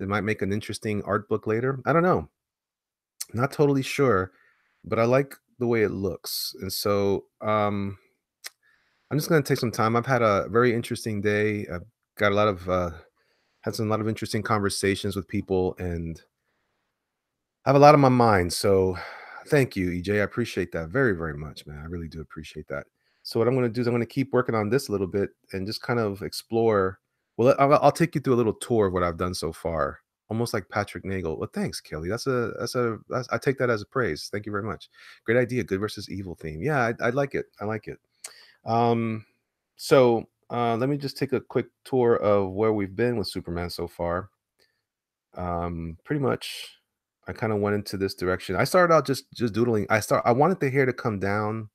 It might make an interesting art book later. I don't know. Not totally sure, but I like the way it looks. And so I'm just gonna take some time. I've had a very interesting day. I've got a lot of had some lot of interesting conversations with people, and I have a lot on my mind. So thank you, EJ. I appreciate that very, very much, man. I really do appreciate that. So what I'm gonna do is I'm gonna keep working on this a little bit and just kind of explore. Well, I'll take you through a little tour of what I've done so far, almost like Patrick Nagel. Well, thanks, Kelly. I take that as a praise. Thank you very much. Great idea. Good versus evil theme. Yeah, I like it. I like it. Um, let me just take a quick tour of where we've been with Superman so far. Pretty much, I kind of went into this direction. I started out just doodling. I wanted the hair to come down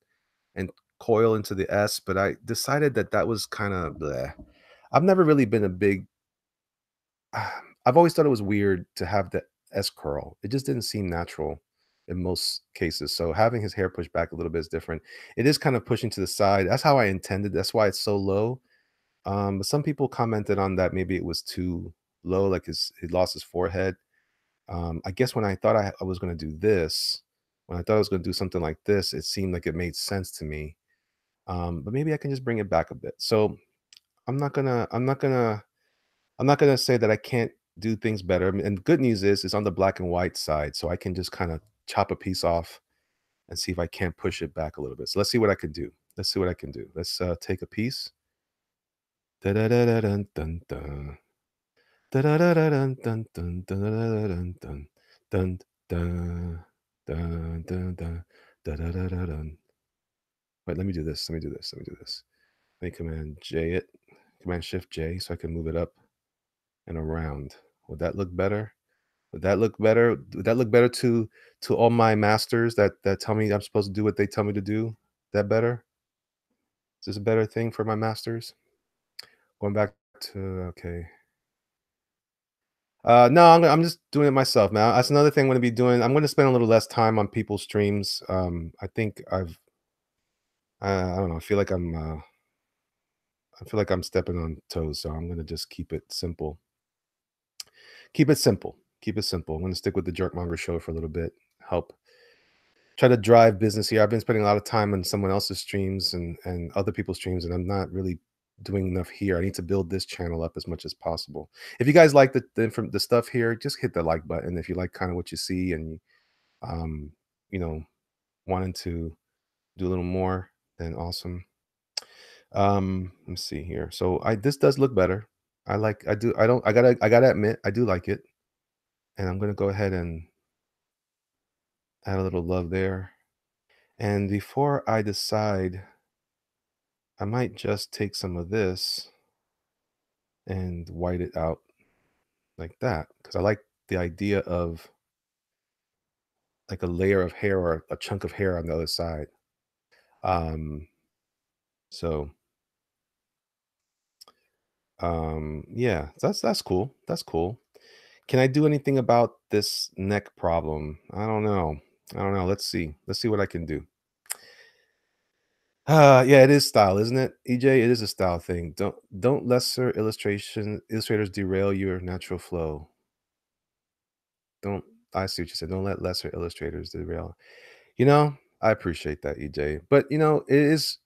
and coil into the S, but I decided that that was kind of bleh. I've never really been a big. I've always thought it was weird to have the S curl. It just didn't seem natural in most cases. So having his hair pushed back a little bit is different. It is kind of pushing to the side. That's how I intended. That's why it's so low. But some people commented on that maybe it was too low, like he lost his forehead. I guess when I was going to do this, when I thought I was going to do something like this, it seemed like it made sense to me. But maybe I can just bring it back a bit. So I'm not gonna say that I can't do things better. And the good news is it's on the black and white side, so I can just kind of chop a piece off and see if I can't push it back a little bit. So let's see what I can do. Let's see what I can do. Let's take a piece. Da-da-da-da-dun-dun-dun. Da-da-da-da-dun-dun-dun. Dun, dun, dun, dun, dun, da-da-da-da-dun. Wait, let me do this. Let me do this. Let me do this. Let me Command J it. Command Shift J so I can move it up and around. Would that look better? Would that look better? Would that look better to all my masters that tell me I'm supposed to do what they tell me to do? That better? Is this a better thing for my masters? Going back to okay. No, I'm just doing it myself, man. That's another thing I'm gonna be doing. I'm gonna spend a little less time on people's streams. I think I don't know. I feel like I'm stepping on toes, so I'm gonna just keep it simple. Keep it simple. Keep it simple. I'm gonna stick with the Jerkmonger show for a little bit. Help try to drive business here. I've been spending a lot of time on someone else's streams and other people's streams, and I'm not really doing enough here. I need to build this channel up as much as possible. If you guys like the stuff here, just hit the like button. If you like kind of what you see and um, you know, wanting to do a little more, then awesome. Let me see here. So I this does look better. I do I gotta admit I do like it, and I'm gonna go ahead and add a little love there. And before I decide, I might just take some of this and white it out like that because I like the idea of like a layer of hair or a chunk of hair on the other side. Um, so yeah, that's cool. That's cool. Can I do anything about this neck problem? I don't know. I don't know. Let's see. Let's see what I can do. Yeah, it is style, isn't it? EJ, it is a style thing. Don't lesser illustrators derail your natural flow. Don't I see what you said. Don't let lesser illustrators derail. I appreciate that, EJ. But it is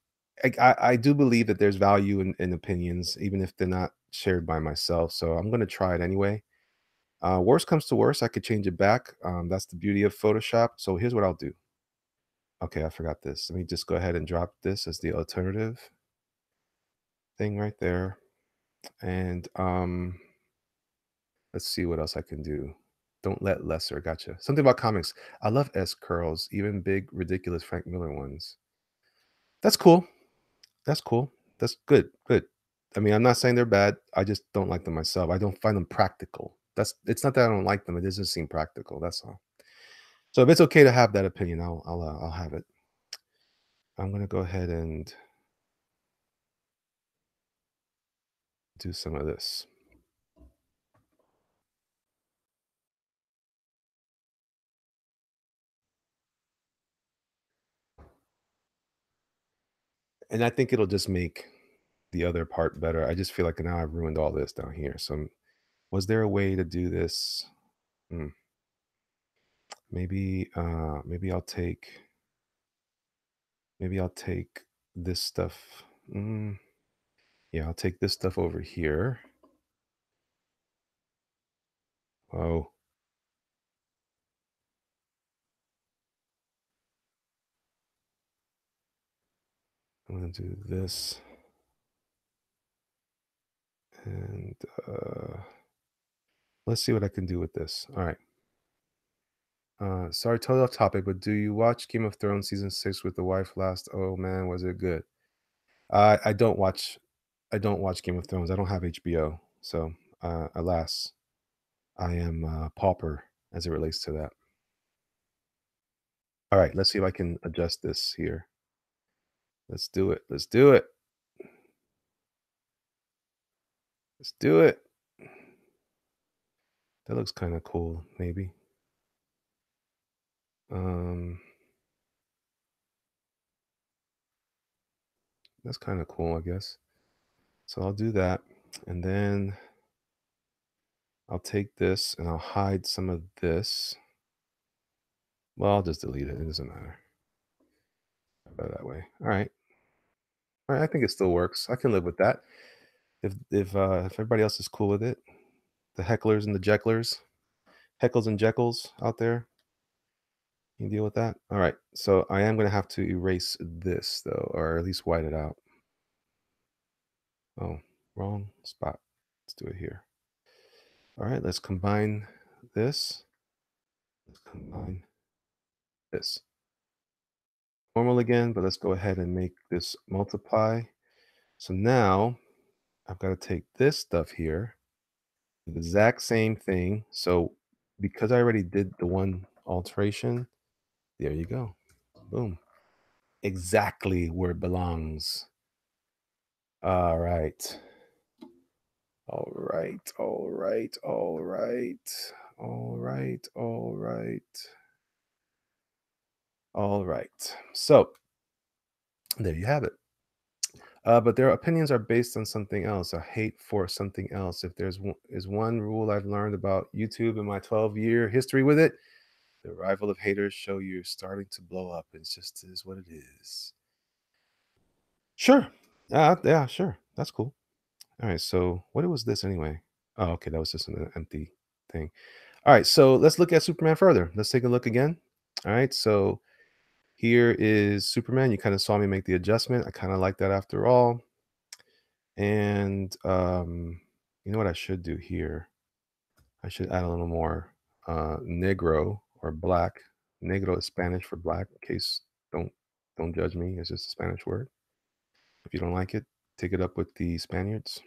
I do believe that there's value in opinions, even if they're not shared by myself. So I'm gonna try it anyway. Worst comes to worst, I could change it back. That's the beauty of Photoshop. So here's what I'll do. Okay, I forgot this. Let me just go ahead and drop this as the alternative thing right there. And let's see what else I can do. Don't let lesser. Gotcha. Something about comics. I love S curls, even big, ridiculous Frank Miller ones. That's cool. That's cool. That's good. Good. I mean, I'm not saying they're bad. I just don't like them myself. I don't find them practical. It's not that I don't like them. It doesn't seem practical. That's all. So if it's okay to have that opinion, I'll have it. I'm gonna go ahead and do some of this. And I think it'll just make the other part better. I just feel like now I've ruined all this down here. So Was there a way to do this? Hmm, maybe I'll take this stuff. Mm, yeah, I'll take this stuff over here. Oh, I'm gonna do this and let's see what I can do with this. All right. Sorry, totally off topic, but do you watch Game of Thrones season 6 with the wife last? Oh man, was it good? I don't watch. I don't watch Game of Thrones. I don't have HBO, so alas, I am pauper as it relates to that. All right, let's see if I can adjust this here. Let's do it. Let's do it. Let's do it. That looks kind of cool. Maybe. Um, that's kind of cool, I guess. So I'll do that, and then I'll take this and I'll hide some of this. Well, I'll just delete it. It doesn't matter. Better that way. All right. All right. I think it still works. I can live with that. If everybody else is cool with it, the hecklers and the jecklers, heckles and jeckles out there, you can deal with that. All right. So I am gonna have to erase this though, or at least white it out. Oh, wrong spot. Let's do it here. All right. Let's combine this. Let's combine this. Normal again, but let's go ahead and make this multiply. So now I've got to take this stuff here, the exact same thing. So because I already did the one alteration, there you go. Boom. Exactly where it belongs. All right. All right. All right. All right. All right. All right. All right. So there you have it. But their opinions are based on something else, a hate for something else. If is one rule I've learned about YouTube in my 12-year history with it, the arrival of haters show you're starting to blow up. It's just is what it is. Sure. Yeah, sure. That's cool. All right. So what was this anyway? Oh, okay. That was just an empty thing. All right. So let's look at Superman further. Let's take a look again. All right. So here is Superman. You kind of saw me make the adjustment. I kind of like that after all. And you know what I should do here? I should add a little more negro or black. Negro is Spanish for black. In case don't judge me. It's just a Spanish word. If you don't like it, take it up with the Spaniards.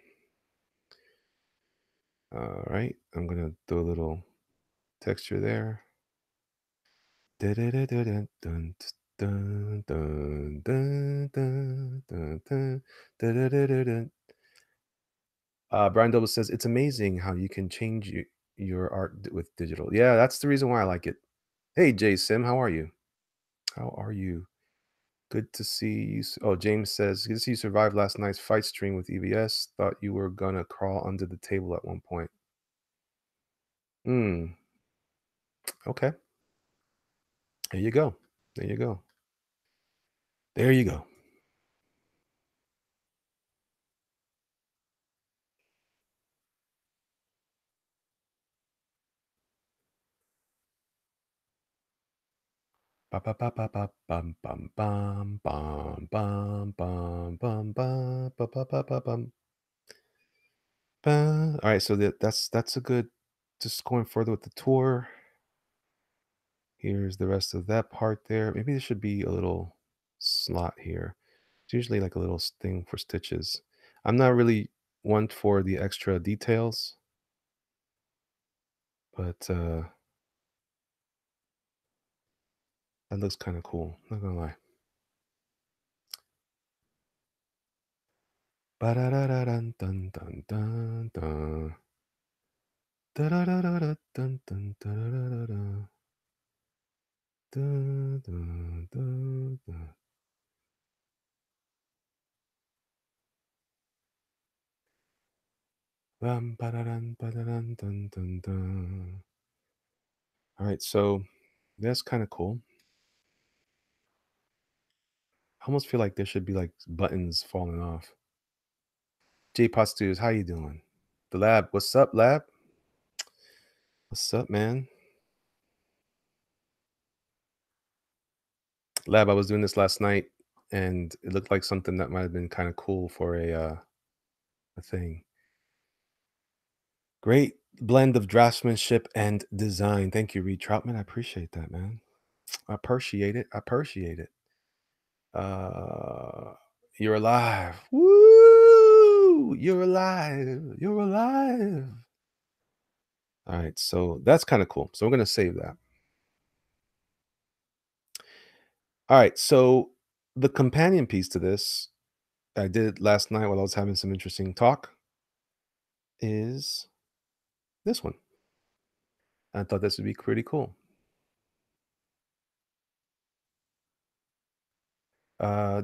All right, I'm gonna do a little texture there. Dun, dun, dun, dun, dun, dun, dun, dun, dun. Brian Double says it's amazing how you can change your art with digital. Yeah, that's the reason why I like it. Hey, Jay Sim, how are you? How are you? Good to see you. Oh, James says, good to see you survived last night's fight stream with EBS. Thought you were gonna crawl under the table at one point. Hmm. Okay. There you go. There you go. There you go. Ba ba ba ba ba bum bum bum bum bum bum bum bum ba ba ba ba bum. All right, so that's a good. Just going further with the tour. Here's the rest of that part there. Maybe there should be a little slot here. It's usually like a little thing for stitches. I'm not really one for the extra details, but that looks kind of cool. Not gonna lie. Ba-da-da-da-dun, dun, dun, dun, dun. Da-da-da-da-da, dun, dun, da-da-da-da-da. Dun, dun, dun, dun. Ba-da-dun, ba-da-dun, dun, dun, dun. All right, so that's kind of cool. I almost feel like there should be like buttons falling off. J Postus, how you doing? The lab, what's up, lab? What's up, man? Lab, I was doing this last night, and it looked like something that might have been kind of cool for a thing. Great blend of draftsmanship and design. Thank you, Reed Troutman. I appreciate that, man. I appreciate it. I appreciate it. Uh, you're alive. Woo! You're alive. You're alive. All right, so that's kind of cool. So we're gonna save that. All right, so the companion piece to this, I did it last night while I was having some interesting talk, is this one. I thought this would be pretty cool.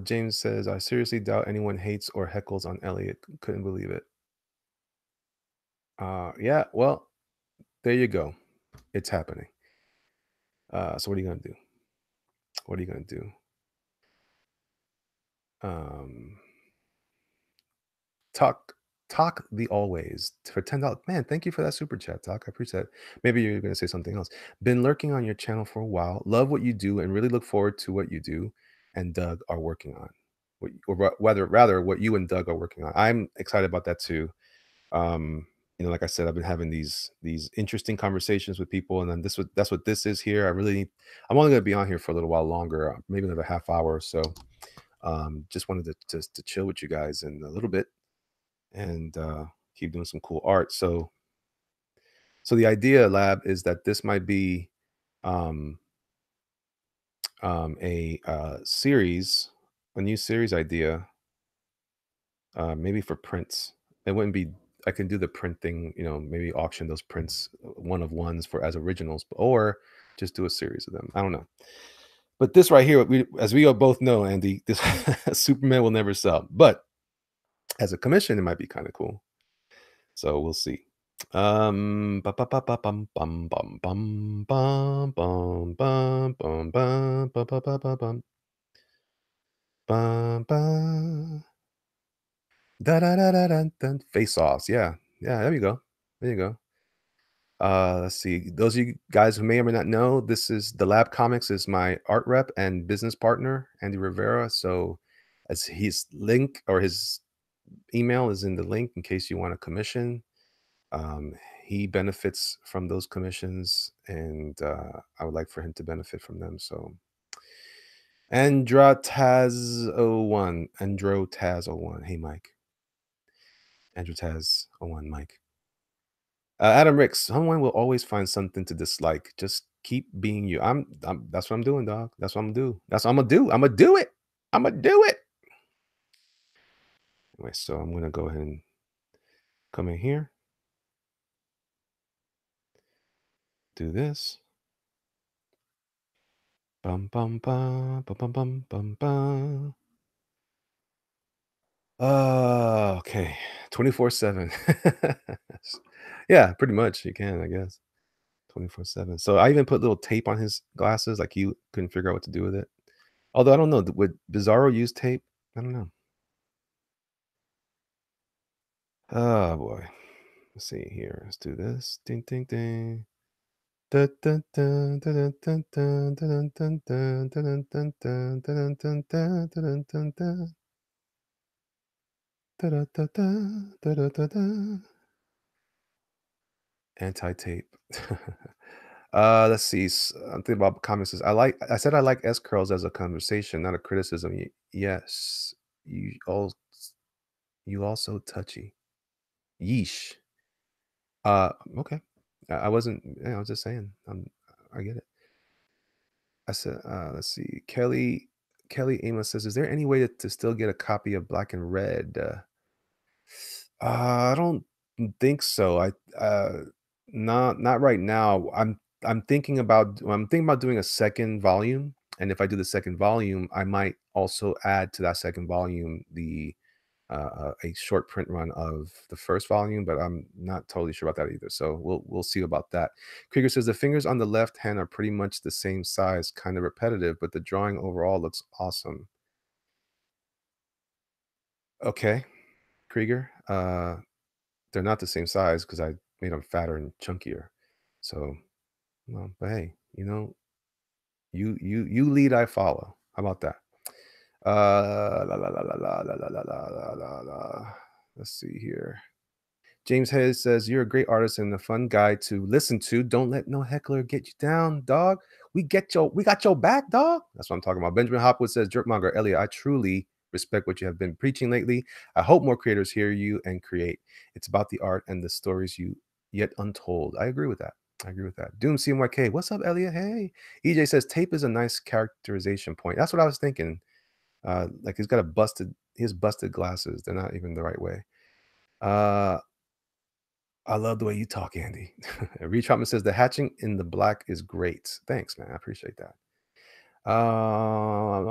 James says, I seriously doubt anyone hates or heckles on Elliot. Couldn't believe it. Yeah, well, there you go. It's happening. So what are you gonna do? What are you gonna do? Um, talk, talk the always for $10. Man, thank you for that super chat, talk. I appreciate it. Maybe you're gonna say something else. Been lurking on your channel for a while. Love what you do and really look forward to what you do and Doug are working on. Or whether rather what you and Doug are working on. I'm excited about that too. um like I said, I've been having these interesting conversations with people, and then that's what this is here. I'm only going to be on here for a little while longer, maybe another half hour or so. Just wanted to chill with you guys in a little bit, and keep doing some cool art. So the idea, lab, is that this might be um a series, a new series idea, maybe for prints. It wouldn't be. I can do the printing, maybe auction those prints, one of ones for as originals, or just do a series of them. I don't know. But this right here, as we both know, Andy, this Superman will never sell. But as a commission, it might be kind of cool. So we'll see. Ba- ba- ba- ba- bum, bum, bum, bum, bum, bum, bum, bum, bum, ba- ba- ba- ba- bum, bum, bum. Da da da da da da. Face offs. Yeah. Yeah. There you go. There you go. Let's see. Those of you guys who may or may not know, this is the Lab Comics is my art rep and business partner, Andy Rivera. So as his link or his email is in the link in case you want a commission. Um, he benefits from those commissions, and I would like for him to benefit from them. So Androtaz01. Hey Mike. Androtaz01, Mike. Adam Ricks, someone will always find something to dislike. Just keep being you. That's what I'm doing, dog. That's what I'm gonna do. That's what I'm gonna do. I'm gonna do it. I'm gonna do it. Anyway, so I'm gonna go ahead and come in here. Do this. Bum bum bum bum bum bum bum bum. Okay. 24/7. Yeah, pretty much you can, I guess. 24/7. So I even put little tape on his glasses, like he couldn't figure out what to do with it. Although I don't know, would Bizarro use tape? I don't know. Oh boy. Let's see here. Let's do this. Ding ding ding. Dun, dun, dun, dun, dun, dun, dun, dun, dun, dun, dun, dun, dun, dun, dun, dun, dun, dun. Da, da, da, da, da, da, da, da. Anti-tape. Let's see. I'm thinking about comments. I said I like S curls as a conversation, not a criticism. Yes. You all you also touchy. Yeesh. Okay. I wasn't, I was just saying. I get it. I said, let's see. Kelly Amos says, is there any way to still get a copy of Black and Red? I don't think so. Not right now. I'm thinking about doing a second volume, and if I do the second volume, I might also add to that second volume a short print run of the first volume, but I'm not totally sure about that either. So we'll see about that. Krieger says the fingers on the left hand are pretty much the same size, kind of repetitive, but the drawing overall looks awesome. Okay, Krieger. They're not the same size because I made them fatter and chunkier. So, well, but hey, you lead, I follow. How about that? La la la la la la la la la la la. Let's see here. James Hayes says, "You're a great artist and a fun guy to listen to. Don't let no heckler get you down, dog. We got your back, dog." That's what I'm talking about. Benjamin Hopwood says, "Jerkmonger Elliot, I truly respect what you have been preaching lately. I hope more creators hear you and create. It's about the art and the stories you yet untold." I agree with that. I agree with that. Doom CMYK, what's up, Elliot? Hey. EJ says, "Tape is a nice characterization point." That's what I was thinking. Like he has busted glasses. They're not even the right way. Uh, I love the way you talk, Andy. Reach Hopman says the hatching in the black is great. Thanks, man. I appreciate that. I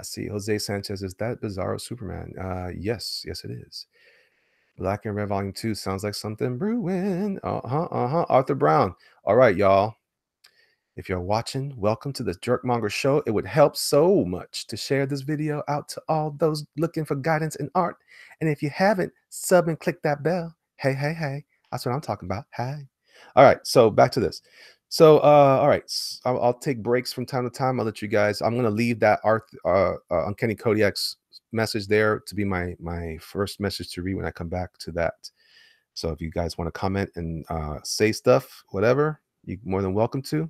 see Jose Sanchez. Is that Bizarro Superman? Yes, yes, it is. Black and Red Volume 2 sounds like something brewing. Arthur Brown. All right, y'all. If you're watching, welcome to the Jerkmonger Show. It would help so much to share this video out to all those looking for guidance in art. And if you haven't, sub and click that bell. Hey, hey, hey. That's what I'm talking about. Hey. All right, so back to this. So, all right, I'll take breaks from time to time. I'll let you guys. I'm gonna leave that Uncanny Kodiak's message there to be my first message to read when I come back to that. So if you guys want to comment and say stuff, whatever, you're more than welcome to.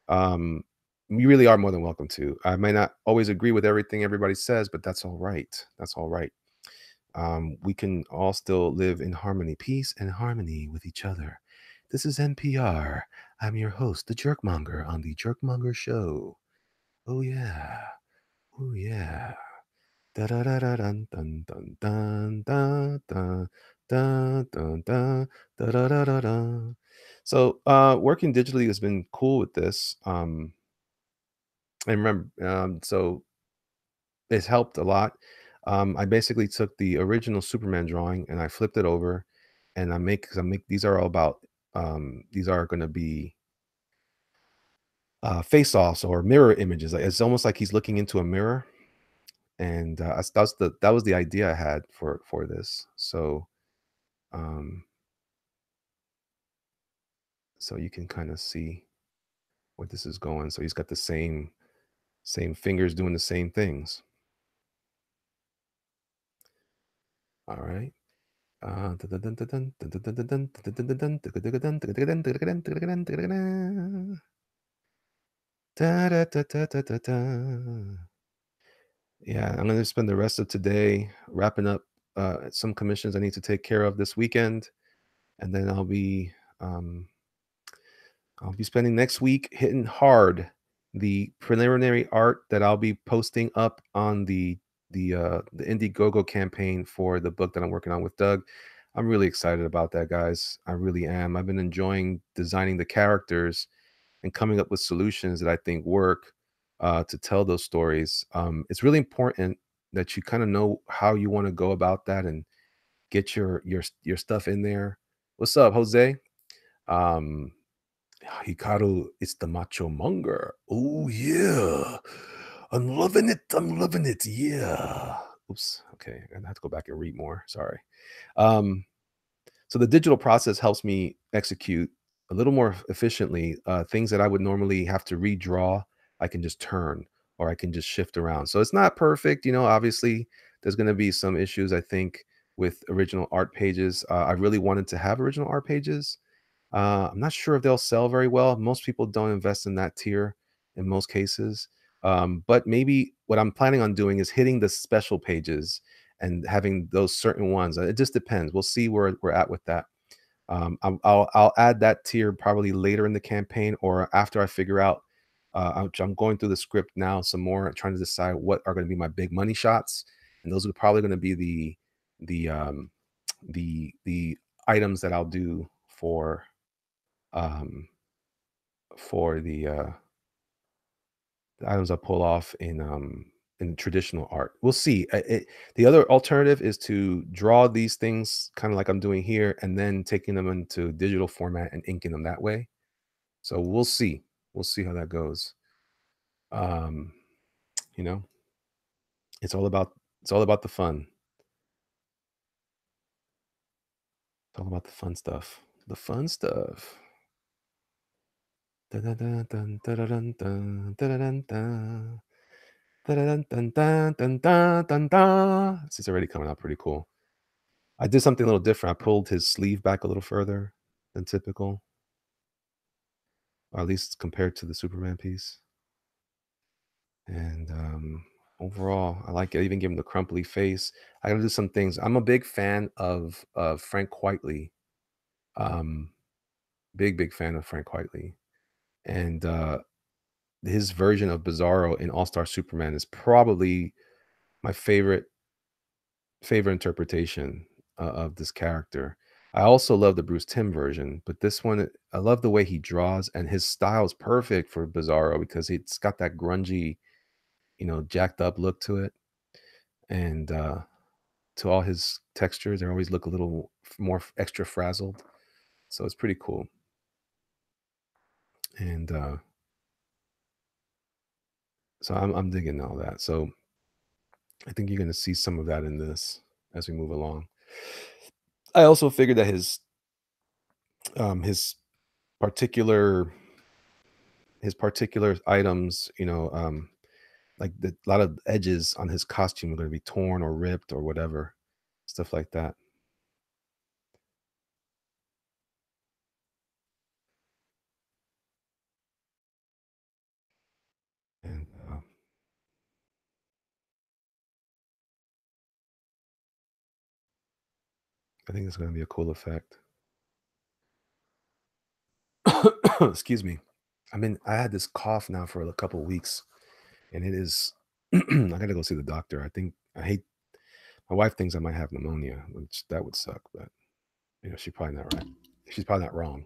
um you really are more than welcome to. I may not always agree with everything everybody says, but that's all right. That's all right. We can all still live in harmony, peace and harmony with each other. This is NPR. I'm your host, the Jerkmonger, on the Jerkmonger Show. Oh yeah. Oh yeah. Da da da da dun dun dun dun dun dun dun dun dun da da da da da. So working digitally has been cool with this. I remember, so it's helped a lot. I basically took the original Superman drawing and I flipped it over, and because I make these are all about these are going to be face offs or mirror images. Like, it's almost like he's looking into a mirror, and that was the idea I had for this. So um, so you can kind of see where this is going. So he's got the same fingers doing the same things. All right. Yeah, I'm gonna spend the rest of today wrapping up some commissions I need to take care of this weekend, and then um, I'll be spending next week hitting hard the preliminary art that I'll be posting up on the Indiegogo campaign for the book that I'm working on with Doug. I'm really excited about that, guys. I really am. I've been enjoying designing the characters and coming up with solutions that I think work to tell those stories. It's really important that you kind of know how you want to go about that and get your stuff in there. What's up, Jose? Um, Hikaru, it's the macho monger. Oh yeah. I'm loving it. I'm loving it. Yeah. Oops. Okay. I have to go back and read more. Sorry. Um, so the digital process helps me execute a little more efficiently things that I would normally have to redraw. I can just turn or I can just shift around. So it's not perfect. Obviously, there's going to be some issues, I think, with original art pages. I really wanted to have original art pages. I'm not sure if they'll sell very well. Most people don't invest in that tier in most cases. But maybe what I'm planning on doing is hitting the special pages and having those certain ones. It just depends. We'll see where we're at with that. I'll add that tier probably later in the campaign or after I figure out. I'm going through the script now some more, trying to decide what are going to be my big money shots, and those are probably going to be the the items that I'll do um, for the items I pull off in in traditional art. We'll see. The other alternative is to draw these things kind of like I'm doing here, and then taking them into digital format and inking them that way. So we'll see. We'll see how that goes. Um, you know, it's all about it's all about the fun. It's all about the fun stuff. The fun stuff. Dun, dun, dun, dun, dun, dun, dun, dun, dun, dun. Dun, dun, dun, dun, dun, dun, dun. This is already coming out pretty cool. I did something a little different. I pulled his sleeve back a little further than typical, or at least compared to the Superman piece. And overall, I like it. I even give him the crumply face. I gotta do some things. I'm a big fan of Frank Quitely. Um, big fan of Frank Quitely. And his version of Bizarro in All Star Superman is probably my favorite interpretation of this character. I also love the Bruce Timm version, but this one, I love the way he draws, and his style is perfect for Bizarro because it's got that grungy, jacked up look to it, and to all his textures, they always look a little more extra frazzled. So it's pretty cool, and so I'm digging all that. So I think you're going to see some of that in this as we move along. I also figured that his particular items, like a lot of edges on his costume are going to be torn or ripped or whatever, stuff like that. And I think it's going to be a cool effect. Excuse me. I had this cough now for a couple weeks, and it is. I got to go see the doctor. I hate. My wife thinks I might have pneumonia, which that would suck, but she's probably not right. She's probably not wrong.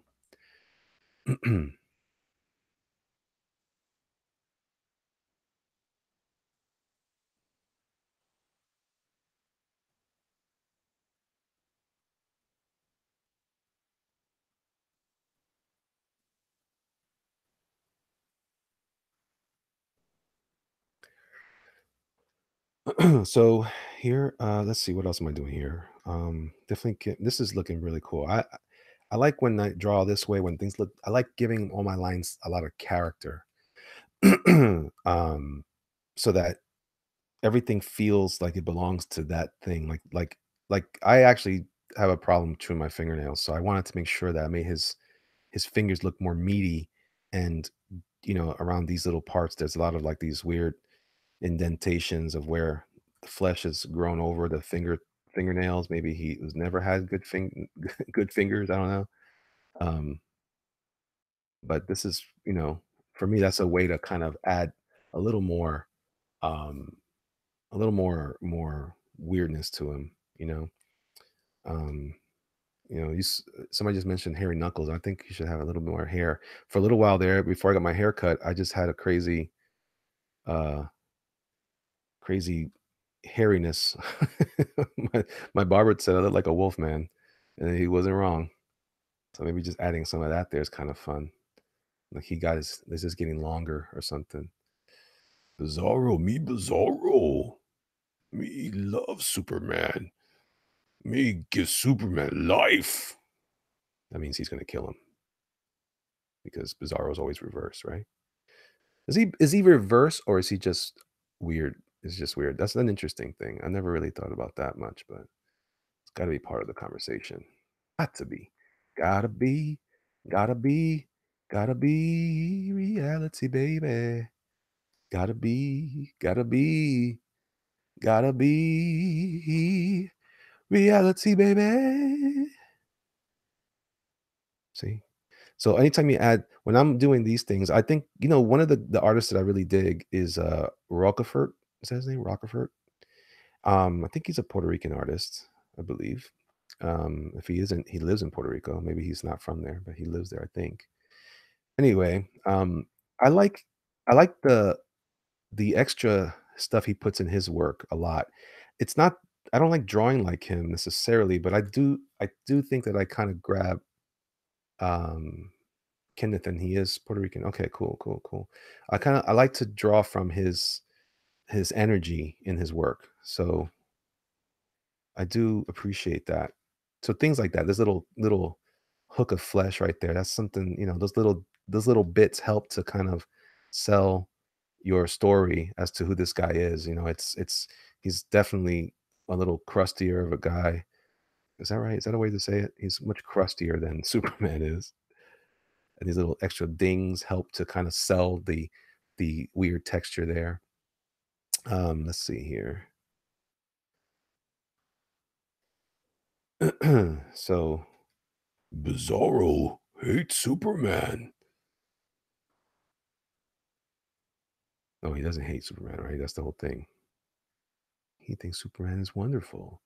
So here, let's see what else am I doing here. Definitely, this is looking really cool. I like when I draw this way when things look. I like giving all my lines a lot of character, um, so that everything feels like it belongs to that thing. Like I actually have a problem chewing my fingernails, so I wanted to make sure that I made his fingers look more meaty, and around these little parts, there's a lot of like these weird indentations of where the flesh has grown over the fingernails. Maybe he was never had good fingers. I don't know. Um, but this is, for me, that's a way to kind of add a little more, um, more weirdness to him. Um, somebody just mentioned hairy knuckles. I think you should have a little more hair. For a little while there, before I got my hair cut, I just had a uh, crazy hairiness. My barber said I look like a wolf man, and he wasn't wrong. So maybe just adding some of that there is kind of fun. Like he got his this is getting longer or something. Bizarro. Me love Superman. Me give Superman life. That means he's gonna kill him because Bizarro's always reverse, right? Is he reverse or is he just weird? It's just weird. That's an interesting thing. I never really thought about that much, but it's gotta be part of the conversation. Got to be. Gotta be. Gotta be. Gotta be reality, baby. Gotta be. Gotta be. Gotta be reality, baby. See? So anytime you add when I'm doing these things, I think, one of the artists that I really dig is Rockefort. Is that his name? Rockefort? I think he's a Puerto Rican artist, I believe. If he isn't, he lives in Puerto Rico. Maybe he's not from there, but he lives there, I think. Anyway, I like the extra stuff he puts in his work a lot. It's not I don't like drawing like him necessarily, but I do think that I kind of grab um Kenneth, and he is Puerto Rican. Okay, cool, cool, cool. I like to draw from his energy in his work. So I do appreciate that. So things like that, this little hook of flesh right there, that's something, those little bits help to kind of sell your story as to who this guy is. It's he's definitely a little crustier of a guy. Is that right? Is that a way to say it? He's much crustier than Superman is. And these little extra dings help to kind of sell the weird texture there. Let's see here. So Bizarro hates Superman. No, he doesn't hate Superman, right? That's the whole thing. He thinks Superman is wonderful.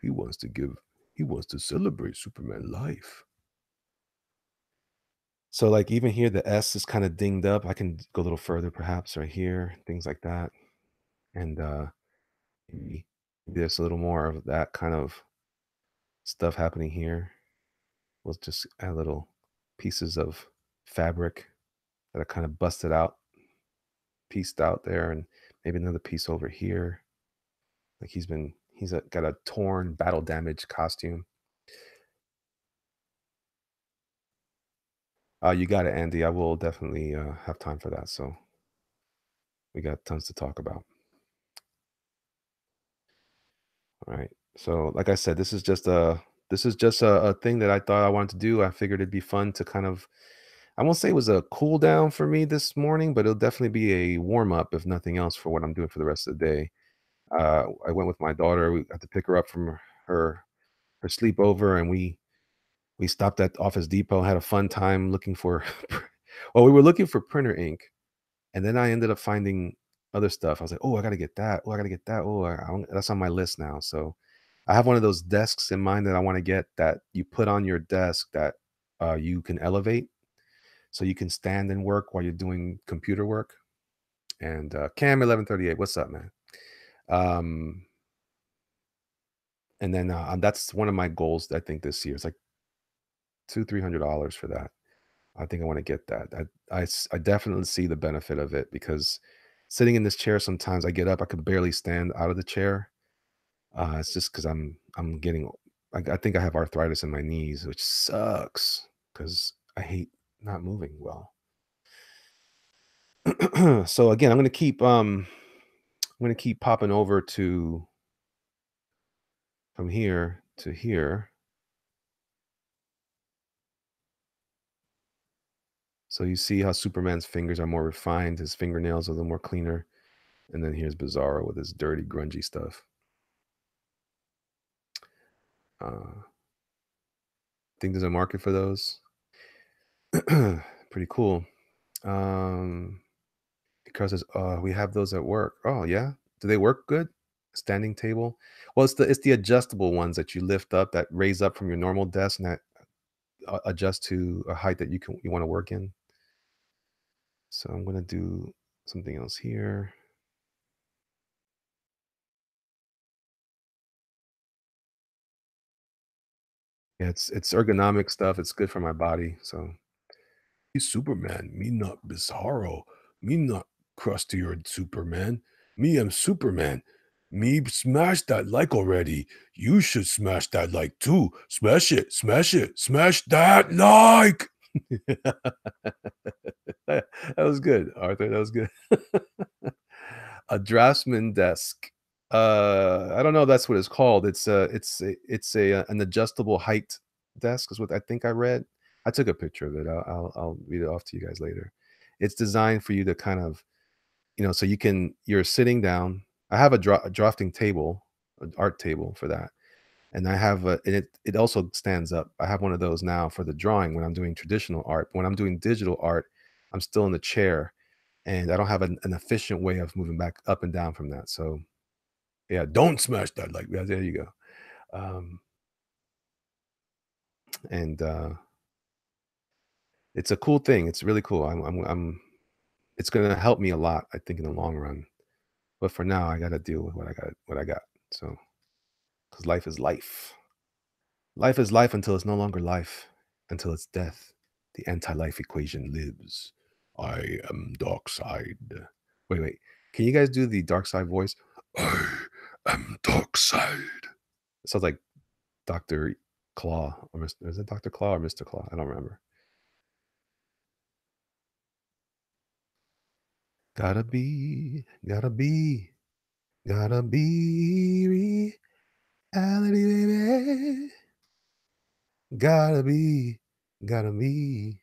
He wants to give he wants to celebrate Superman life. So like even here the S is kind of dinged up. I can go a little further perhaps right here, things like that. And maybe there's a little more of that kind of stuff happening here. We'll just add little pieces of fabric that are kind of busted out, pieced out there, and maybe another piece over here. Like got a torn, battle damaged costume. You got it, Andy. I will definitely have time for that. So we got tons to talk about. All right. So like I said, this is just a thing that I thought I wanted to do. I figured it'd be fun to kind of I won't say it was a cool down for me this morning, but it'll definitely be a warm up, if nothing else, for what I'm doing for the rest of the day. I went with my daughter. We had to pick her up from her her sleepover, and we stopped at Office Depot, had a fun time looking for well, we were looking for printer ink, and then I ended up finding other stuff. I was like, "Oh, I gotta get that. Oh, I gotta get that. Oh, that's on my list now." So I have one of those desks in mind that I want to get that you put on your desk that you can elevate, so you can stand and work while you're doing computer work. And Cam 1138, what's up, man? Um, and then that's one of my goals. I think this year it's like $200-300 for that. I think I want to get that. I definitely see the benefit of it because sitting in this chair sometimes I get up, I could barely stand out of the chair. It's just because I'm getting I think I have arthritis in my knees, which sucks because I hate not moving well. So again, I'm gonna keep popping over to from here to here. So you see how Superman's fingers are more refined, his fingernails are a little more cleaner, and then here's Bizarro with his dirty, grungy stuff. Uh, think there's a market for those. Pretty cool. Um, because we have those at work. Oh yeah, do they work good? Standing table. Well, it's the adjustable ones that you lift up that raise up from your normal desk and that adjust to a height that you want to work in. So I'm gonna do something else here. Yeah, it's ergonomic stuff. It's good for my body. So he's Superman. Me not Bizarro. Me not crustier Superman. Me am Superman. Me smash that like already. You should smash that like too. Smash it, smash it, smash that like. That was good, Arthur. That was good. A draftsman desk. I don't know if that's what it's called. It's an adjustable height desk is what I think I read. I took a picture of it. I'll read it off to you guys later. It's designed for you to kind of, so you're sitting down. I have a drafting table, an art table for that. And I have and it also stands up. I have one of those now for the drawing when I'm doing traditional art. When I'm doing digital art, I'm still in the chair and I don't have an efficient way of moving back up and down from that. So yeah, don't smash that like yeah, there you go. Um, and it's a cool thing. It's really cool. It's gonna help me a lot, I think, in the long run. But for now, I gotta deal with what I got. So, because life is life. Life is life until it's no longer life, until it's death. The anti-life equation lives. I am dark side. Wait. Can you guys do the dark side voice? I am dark side. It sounds like Dr. Claw. Or is it Dr. Claw or Mr. Claw? I don't remember. Gotta be, gotta be reality, baby. Gotta be, gotta be,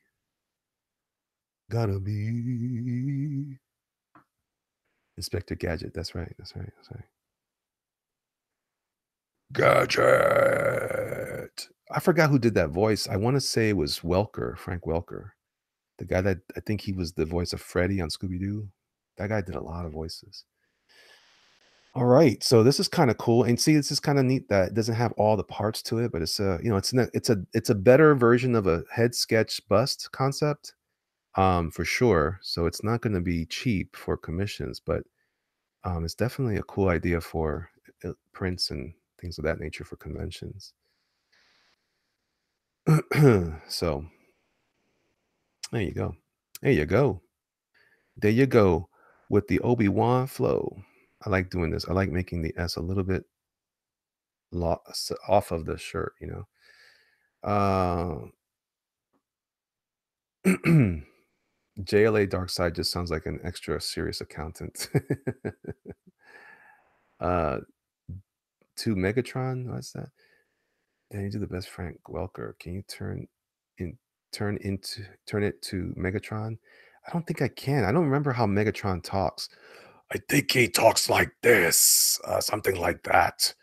gotta be. Inspector Gadget. That's right. That's right. That's right. Gadget. I forgot who did that voice. I want to say it was Welker, Frank Welker, the guy that I think he was the voice of Freddy on Scooby Doo. That guy did a lot of voices. All right, so this is kind of cool, and see, this is kind of neat that it doesn't have all the parts to it, but it's a it's a better version of a head sketch bust concept, for sure. So it's not going to be cheap for commissions, but it's definitely a cool idea for prints and things of that nature for conventions. So there you go. There you go. There you go with the Obi-Wan flow. I like doing this. I like making the S a little bit off of the shirt, you know. JLA Darkseid just sounds like an extra serious accountant. uh to Megatron, what's that? Then you do the best Frank Welker. Can you in turn it to Megatron? I don't think I can. I don't remember how Megatron talks. I think he talks like this, something like that.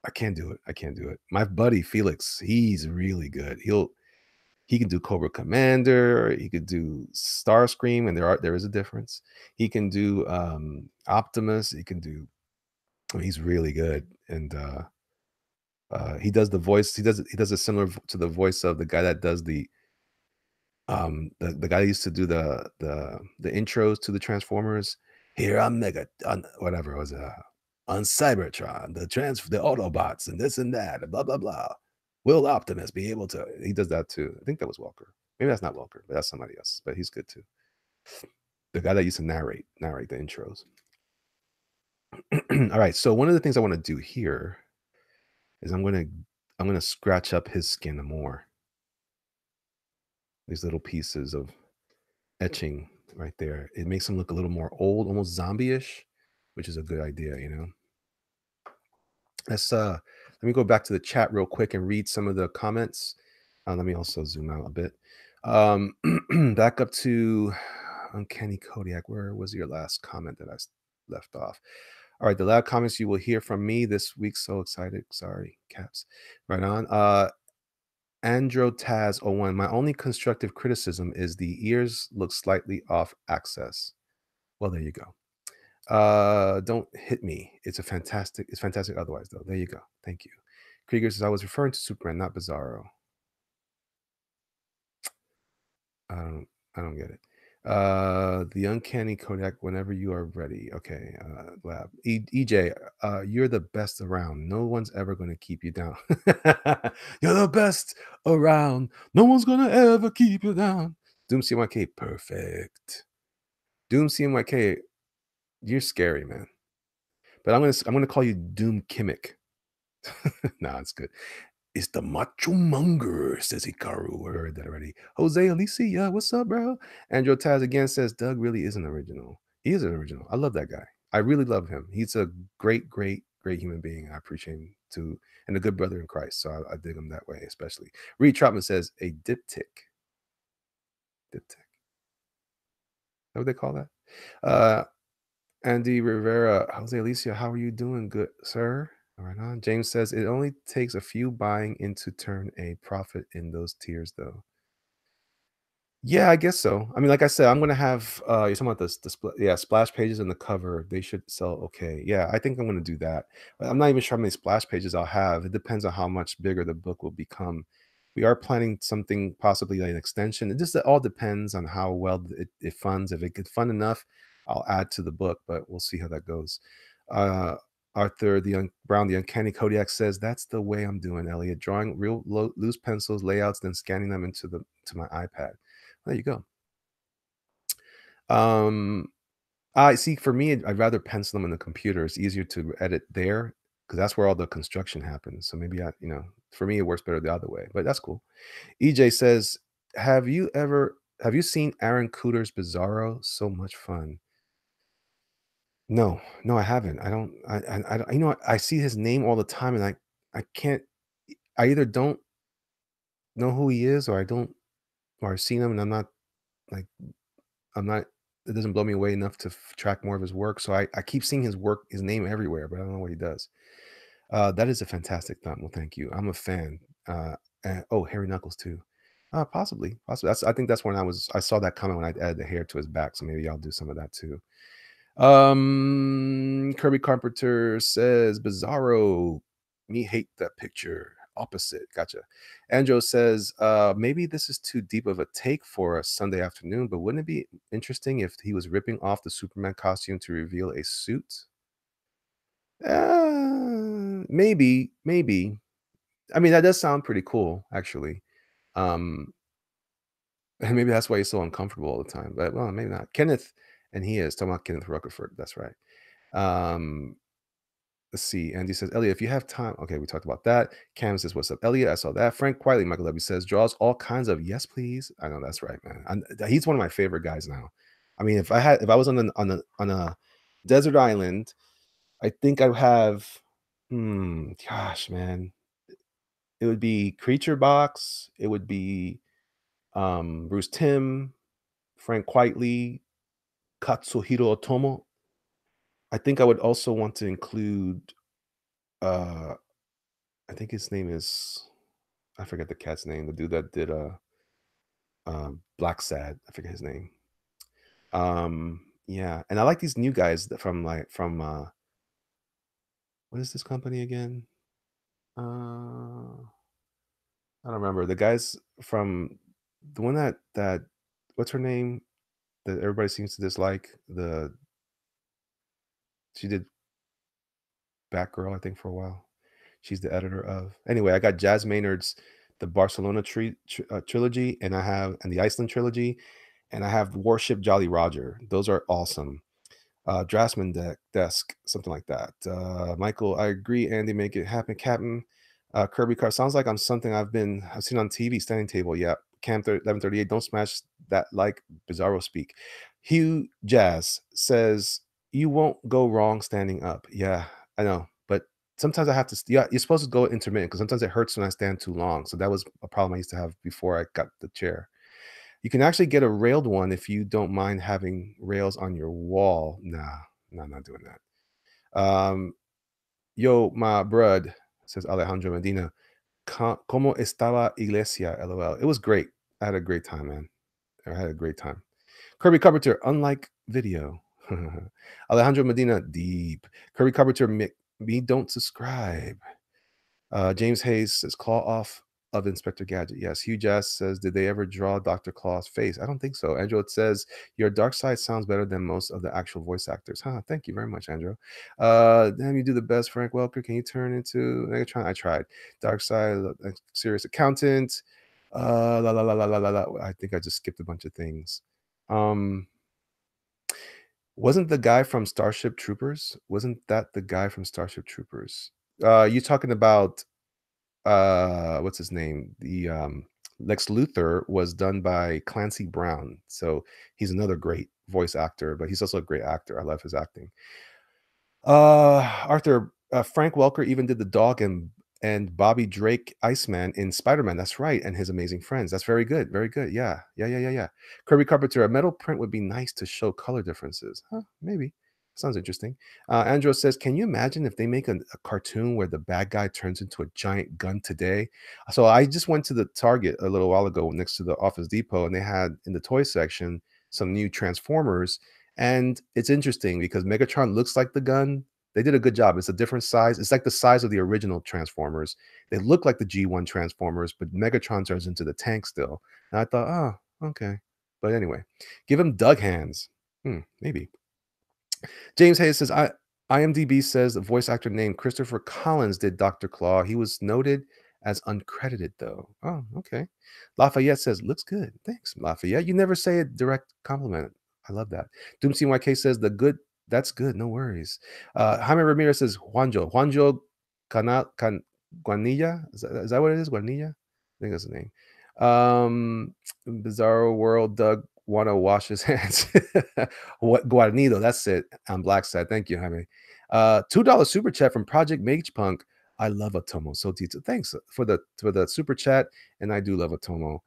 I can't do it. I can't do it. My buddy Felix, he's really good. He can do Cobra Commander. He could do Starscream, and there is a difference. He can do Optimus. He can do. I mean, he's really good, and he does the voice. He does it similar to the voice of the guy that does the guy that used to do the intros to the Transformers. Here on Mega on whatever it was on Cybertron, the Autobots and this and that, and blah blah blah. Will Optimus be able to? He does that too. I think that was Walker. Maybe that's not Walker, but that's somebody else. But he's good too. The guy that used to narrate the intros. All right. So one of the things I want to do here is I'm gonna scratch up his skin more. These little pieces of etching right there. It makes him look a little more old, almost zombie-ish, which is a good idea, you know. Let me go back to the chat real quick and read some of the comments. Let me also zoom out a bit. Back up to Uncanny Kodiak. Where was your last comment that I left off? All right, the loud comments you will hear from me this week. So excited. Sorry, caps. Right on. Andro Taz 01. My only constructive criticism is the ears look slightly off axis. Well, there you go. Don't hit me. It's fantastic otherwise, though. There you go. Thank you. Krieger says I was referring to Superman, not Bizarro. I don't get it. The Uncanny Kodak, whenever you are ready. Okay, lab. EJ, you're the best around. No one's ever gonna keep you down. You're the best around. No one's gonna ever keep you down. Doom CMYK, perfect. Doom CMYK, you're scary, man. But I'm gonna call you Doom Kimmick. Nah, it's good. It's the Macho Monger, says Hikaru. We heard that already. Jose Alicia, what's up, bro? Andrew Taz again says Doug really is an original. He is an original. I love that guy. I really love him. He's a great human being. I appreciate him too, and a good brother in Christ. So I dig him that way, especially. Reed Trotman says a diptych. Diptych. Is that what they call that? Andy Rivera, Jose Alicia, how are you doing? Good, sir. Right on. James says it only takes a few buying in to turn a profit in those tiers, though. Yeah, I guess so. I mean, like I said, I'm gonna have you're talking about yeah, splash pages and the cover. They should sell okay. Yeah, I think I'm gonna do that. But I'm not even sure how many splash pages I'll have. It depends on how much bigger the book will become. We are planning something possibly like an extension. It just all depends on how well it funds. If it could fund enough, I'll add to the book, but we'll see how that goes. Uh, Arthur Brown, the Uncanny Kodiak says, "That's the way I'm doing, Elliot. Drawing real loose pencils, layouts, then scanning them into the to my iPad." There you go. Um, I see. For me, I'd rather pencil them on the computer. It's easier to edit there because that's where all the construction happens. So maybe for me, it works better the other way. But that's cool. EJ says, have you seen Aaron Cooter's Bizarro? So much fun." No, no, I haven't. I don't, I see his name all the time, and I can't. I either don't know who he is, or I don't, or I've seen him, and like I'm not. It doesn't blow me away enough to track more of his work. So I keep seeing his name everywhere, but I don't know what he does. That is a fantastic thumb. Well, thank you. I'm a fan. And, oh, Harry Knuckles too. Possibly, possibly. I think that's when I saw that comment when I added the hair to his back. So maybe I'll do some of that too. Kirby Carpenter says Bizarro. Me hate that picture. Opposite. Gotcha. Andrew says, maybe this is too deep of a take for a Sunday afternoon, but wouldn't it be interesting if he was ripping off the Superman costume to reveal a suit? Maybe, maybe. I mean, that does sound pretty cool, actually. Um, and maybe that's why he's so uncomfortable all the time. But well, maybe not. Kenneth, and he is talking about Kenneth Rutherford. That's right. Um, let's see. Andy says, Elliot, if you have time. Okay, we talked about that. Cam says, what's up, Elliot? I saw that. Frank Quietly, Michael Levy says, draws all kinds of yes, please. I know that's right, man. He's one of my favorite guys now. I mean, if I was on a desert island, I think I would have gosh, man. It would be Creature Box, it would be Bruce Timm, Frank Quitely, Katsuhiro Otomo. I think I would also want to include uh I think his name is, I forget the cat's name, the dude that did Black Sad. I forget his name. Yeah, and I like these new guys from what is this company again? I don't remember. The guys from the one that what's her name that everybody seems to dislike? She did Batgirl, I think, for a while. She's the editor of. Anyway, I got Jazz Maynard's the Barcelona trilogy, and the Iceland trilogy, and I have Warship Jolly Roger. Those are awesome. Draftsman desk, something like that. Michael, I agree. Andy, make it happen, Captain. Kirby Car sounds like I'm something I've seen on TV. Standing table, yeah. Cam 1138. Don't smash that like Bizarro speak. Hugh Jazz says you won't go wrong standing up. Yeah, I know, but sometimes I have to. Yeah, you're supposed to go intermittent because sometimes it hurts when I stand too long. So that was a problem I used to have before I got the chair. You can actually get a railed one if you don't mind having rails on your wall. Nah, nah, not doing that. Yo, my brud, says Alejandro Medina. Como estaba iglesia? LOL. It was great. I had a great time, man. I had a great time. Kirby Carpenter, unlike video. Alejandro Medina, deep. Kirby Carpenter, me don't subscribe. James Hayes says, claw off of Inspector Gadget. Yes. Hugh Jazz says, did they ever draw Dr. Claw's face? I don't think so. Andrew says, your dark side sounds better than most of the actual voice actors. Huh, thank you very much, Andrew. Damn, you do the best, Frank Welker. Can you turn into Megatron? I tried. Dark side, serious accountant. La la la la la la la. I think I just skipped a bunch of things. Wasn't the guy from Starship Troopers? Wasn't that the guy from Starship Troopers? You talking about what's his name? The Lex Luthor was done by Clancy Brown. So he's another great voice actor, but he's also a great actor. I love his acting. Arthur Frank Welker even did the dog and Bobby Drake Iceman in Spider-Man. That's right, and his amazing friends. That's very good. Very good. Yeah. Yeah, yeah, yeah, yeah. Kirby Carpenter, a metal print would be nice to show color differences. Huh, maybe. Sounds interesting. Andrew says, can you imagine if they make a cartoon where the bad guy turns into a giant gun today? So I just went to the Target a little while ago next to the Office Depot, and they had in the toy section some new Transformers. And it's interesting because Megatron looks like the gun. They did a good job. It's a different size. It's like the size of the original Transformers. They look like the G1 Transformers, but Megatron turns into the tank still. And I thought, oh, okay. But anyway, give him Doug hands. Maybe. James Hayes says, IMDb says the voice actor named Christopher Collins did Dr. Claw. He was noted as uncredited, though. Oh, okay. Lafayette says, looks good. Thanks, Lafayette. You never say a direct compliment. I love that. Doomsy YK says, the good, that's good. No worries. Jaime Ramirez says, Guanilla. Is that what it is? Guanilla? I think that's the name. Bizarro World, Doug wanna wash his hands. What Guarnido, that's it on Black Side. Thank you, Jaime. $2 super chat from Project Mage Punk. I love Atomo so detailed. Thanks for the super chat, and I do love Atomo.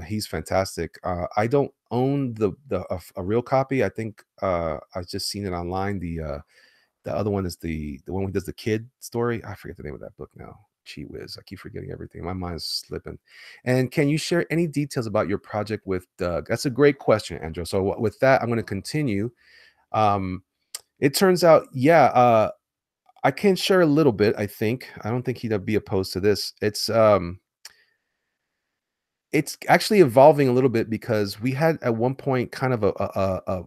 He's fantastic. I don't own a real copy. I think I've just seen it online. The other one is the one who does the kid story. I forget the name of that book now. Gee whiz, I keep forgetting everything. My mind's slipping. And can you share any details about your project with Doug? That's a great question, Andrew. So with that, I'm going to continue. Um, it turns out, yeah, I can share a little bit. I think I don't think he'd be opposed to this. It's actually evolving a little bit because we had at one point kind of a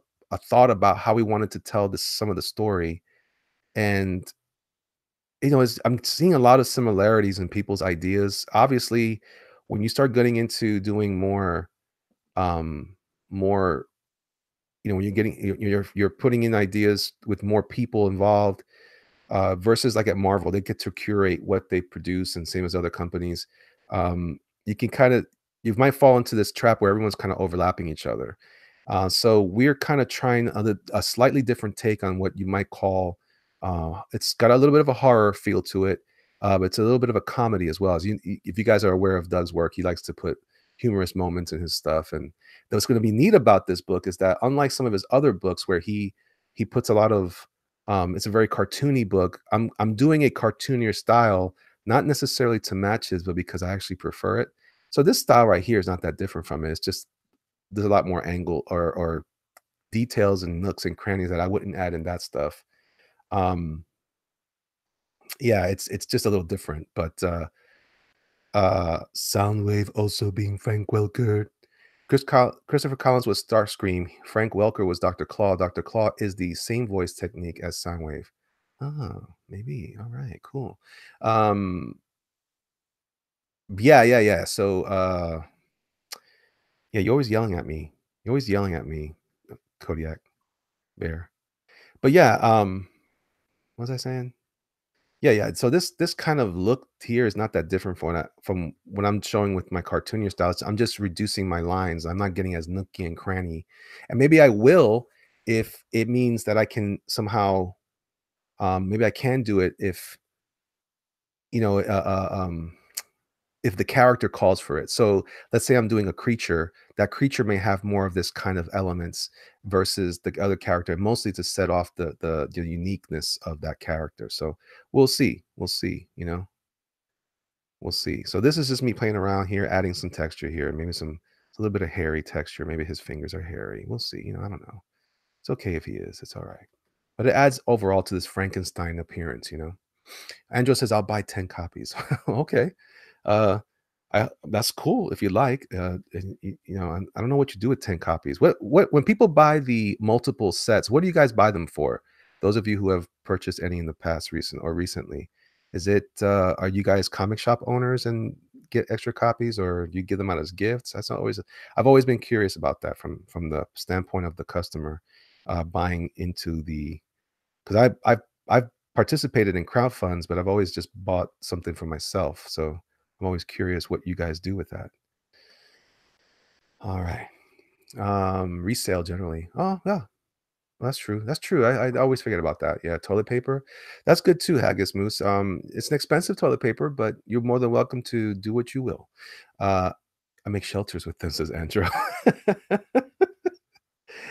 thought about how we wanted to tell this some of the story, and I'm seeing a lot of similarities in people's ideas. Obviously, when you start getting into doing um, more, when you're putting in ideas with more people involved, versus like at Marvel, they get to curate what they produce, and same as other companies. You can kind of you might fall into this trap where everyone's kind of overlapping each other. So we're kind of trying a slightly different take on what you might call. It's got a little bit of a horror feel to it, but it's a little bit of a comedy as well. If you guys are aware of Doug's work, he likes to put humorous moments in his stuff. And what's going to be neat about this book is that unlike some of his other books where he puts a lot of it's a very cartoony book. I'm doing a cartoonier style, not necessarily to match his, but because I actually prefer it. So this style right here is not that different from it. It's just there's a lot more angle or details and nooks and crannies that I wouldn't add in that stuff. Um, yeah, it's just a little different. But Soundwave also being Frank Welker. Christopher Collins was Starscream. Frank Welker was Dr. Claw. Dr. Claw is the same voice technique as Soundwave. Oh, maybe. All right, cool. Um, yeah, yeah, yeah. So, yeah, you're always yelling at me. You're always yelling at me, Kodiak Bear. But yeah, what was I saying? Yeah, yeah. So this kind of look here is not that different from what I'm showing with my cartoonier styles. I'm just reducing my lines. I'm not getting as nooky and cranny. And maybe I will if it means that I can somehow maybe I can do it you know uh, uh, um if the character calls for it. So let's say I'm doing a creature, that creature may have more of this kind of elements versus the other character, mostly to set off the uniqueness of that character. So we'll see. We'll see, we'll see. So this is just me playing around here, adding some texture here, maybe a little bit of hairy texture. Maybe his fingers are hairy. We'll see. I don't know. It's okay if he is. It's all right. But it adds overall to this Frankenstein appearance. Andrew says, "I'll buy 10 copies." Okay. Uh, that's cool if you like. And, I don't know what you do with 10 copies. When people buy the multiple sets, what do you guys buy them for? Those of you who have purchased any in the past, recently, are you guys comic shop owners and get extra copies, or do you give them out as gifts? I've always been curious about that from the standpoint of the customer buying into the because I've participated in crowd funds, but I've always just bought something for myself. So I'm always curious what you guys do with that. All right. Resale generally. Oh, yeah. That's true. That's true. I always forget about that. Yeah, toilet paper. That's good too, Haggis Moose. It's an expensive toilet paper, but you're more than welcome to do what you will. Uh, I make shelters with them, says Andrew.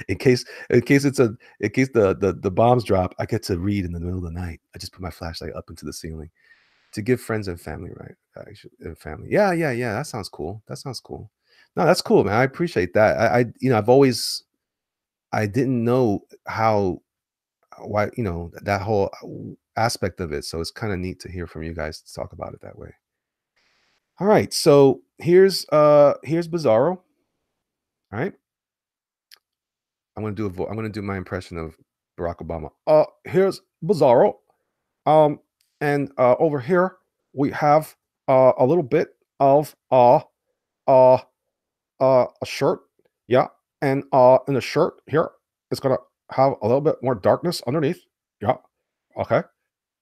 In case the bombs drop, I get to read in the middle of the night. I just put my flashlight up into the ceiling to give friends and family, right? And family. Yeah, yeah, yeah. That sounds cool. That sounds cool. No, that's cool, man. I appreciate that. I didn't know why, that whole aspect of it. So it's kind of neat to hear from you guys to talk about it that way. All right. So here's Bizarro. All right. I'm gonna do my impression of Barack Obama. Here's Bizarro. Um, and over here we have a little bit of uh a shirt. Yeah. And in the shirt here, it's gonna have a little bit more darkness underneath. Yeah. Okay.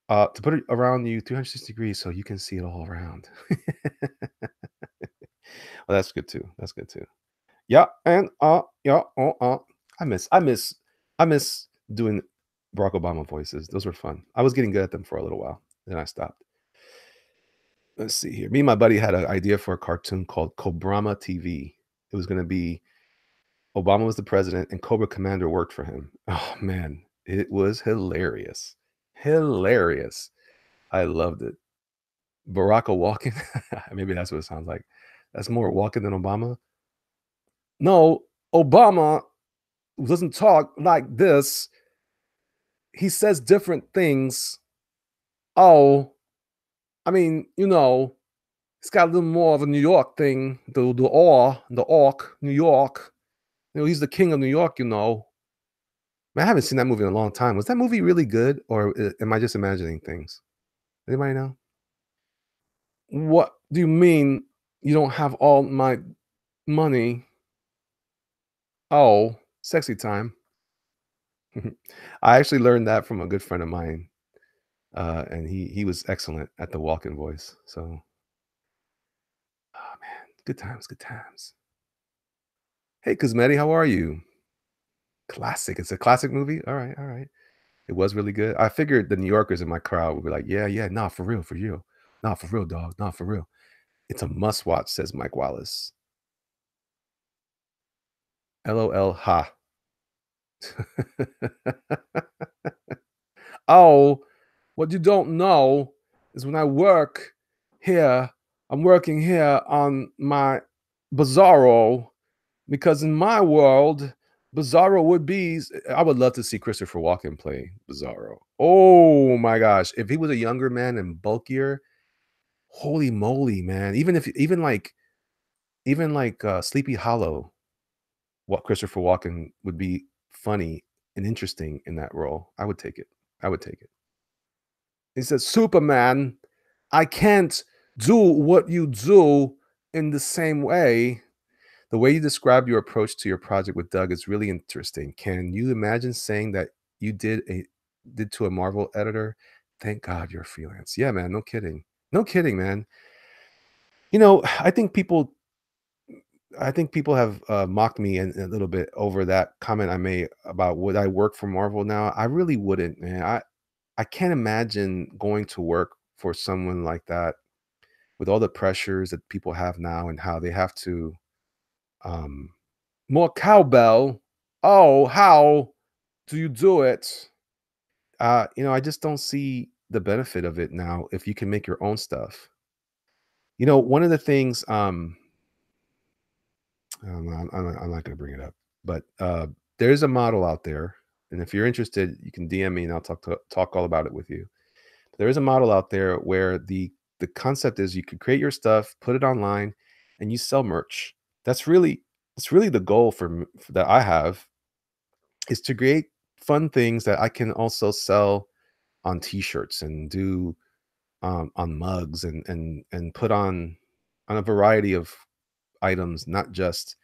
To put it around you 360 degrees so you can see it all around. Well, that's good too. That's good too. Yeah, and yeah, I I miss doing Barack Obama voices. Those were fun. I was getting good at them for a little while, then I stopped. Let's see here. Me and my buddy had an idea for a cartoon called Cobrama TV. It was gonna be Obama was the president and Cobra Commander worked for him. Oh man, it was hilarious. Hilarious. I loved it. Baraka walking. Maybe that's what it sounds like. That's more walking than Obama. No, Obama doesn't talk like this. He says different things. Oh, I mean, he's got a little more of a New York thing. The orc, New York. He's the king of New York. Man, I haven't seen that movie in a long time. Was that movie really good, or am I just imagining things? Anybody know? What do you mean you don't have all my money? Oh, sexy time. I actually learned that from a good friend of mine, and he was excellent at the walk-in voice. So, oh man, good times, good times. Hey, Cosmetti, how are you? Classic. It's a classic movie. All right, all right. It was really good. I figured the New Yorkers in my crowd would be like, "Yeah, yeah, nah, for real, for you, nah, for real, dog, nah, for real." It's a must watch, says Mike Wallace. LOL, ha. Oh, what you don't know is when I work here, I'm working here on my Bizarro because in my world, Bizarro would be. I would love to see Christopher Walken play Bizarro. Oh my gosh, if he was a younger man and bulkier, holy moly, man! Even like Sleepy Hollow, what Christopher Walken would be funny and interesting in that role. I would take it. I would take it. He says, Superman, I can't do what you do in the same way. The way you describe your approach to your project with Doug is really interesting. Can you imagine saying that you did to a Marvel editor? Thank God you're freelance. Yeah, man. No kidding. No kidding, man. I think people have mocked me a little bit over that comment I made about would I work for Marvel now. I really wouldn't, man. I can't imagine going to work for someone like that with all the pressures that people have now and how they have to um more cowbell. Oh, how do you do it? I just don't see the benefit of it now if you can make your own stuff. One of the things I'm not going to bring it up, but there's a model out there, and if you're interested, you can DM me and I'll talk all about it with you. There is a model out there where the concept is you could create your stuff, put it online, and you sell merch. That's really the goal that I have is to create fun things that I can also sell on T-shirts and do on mugs and put on a variety of items, not just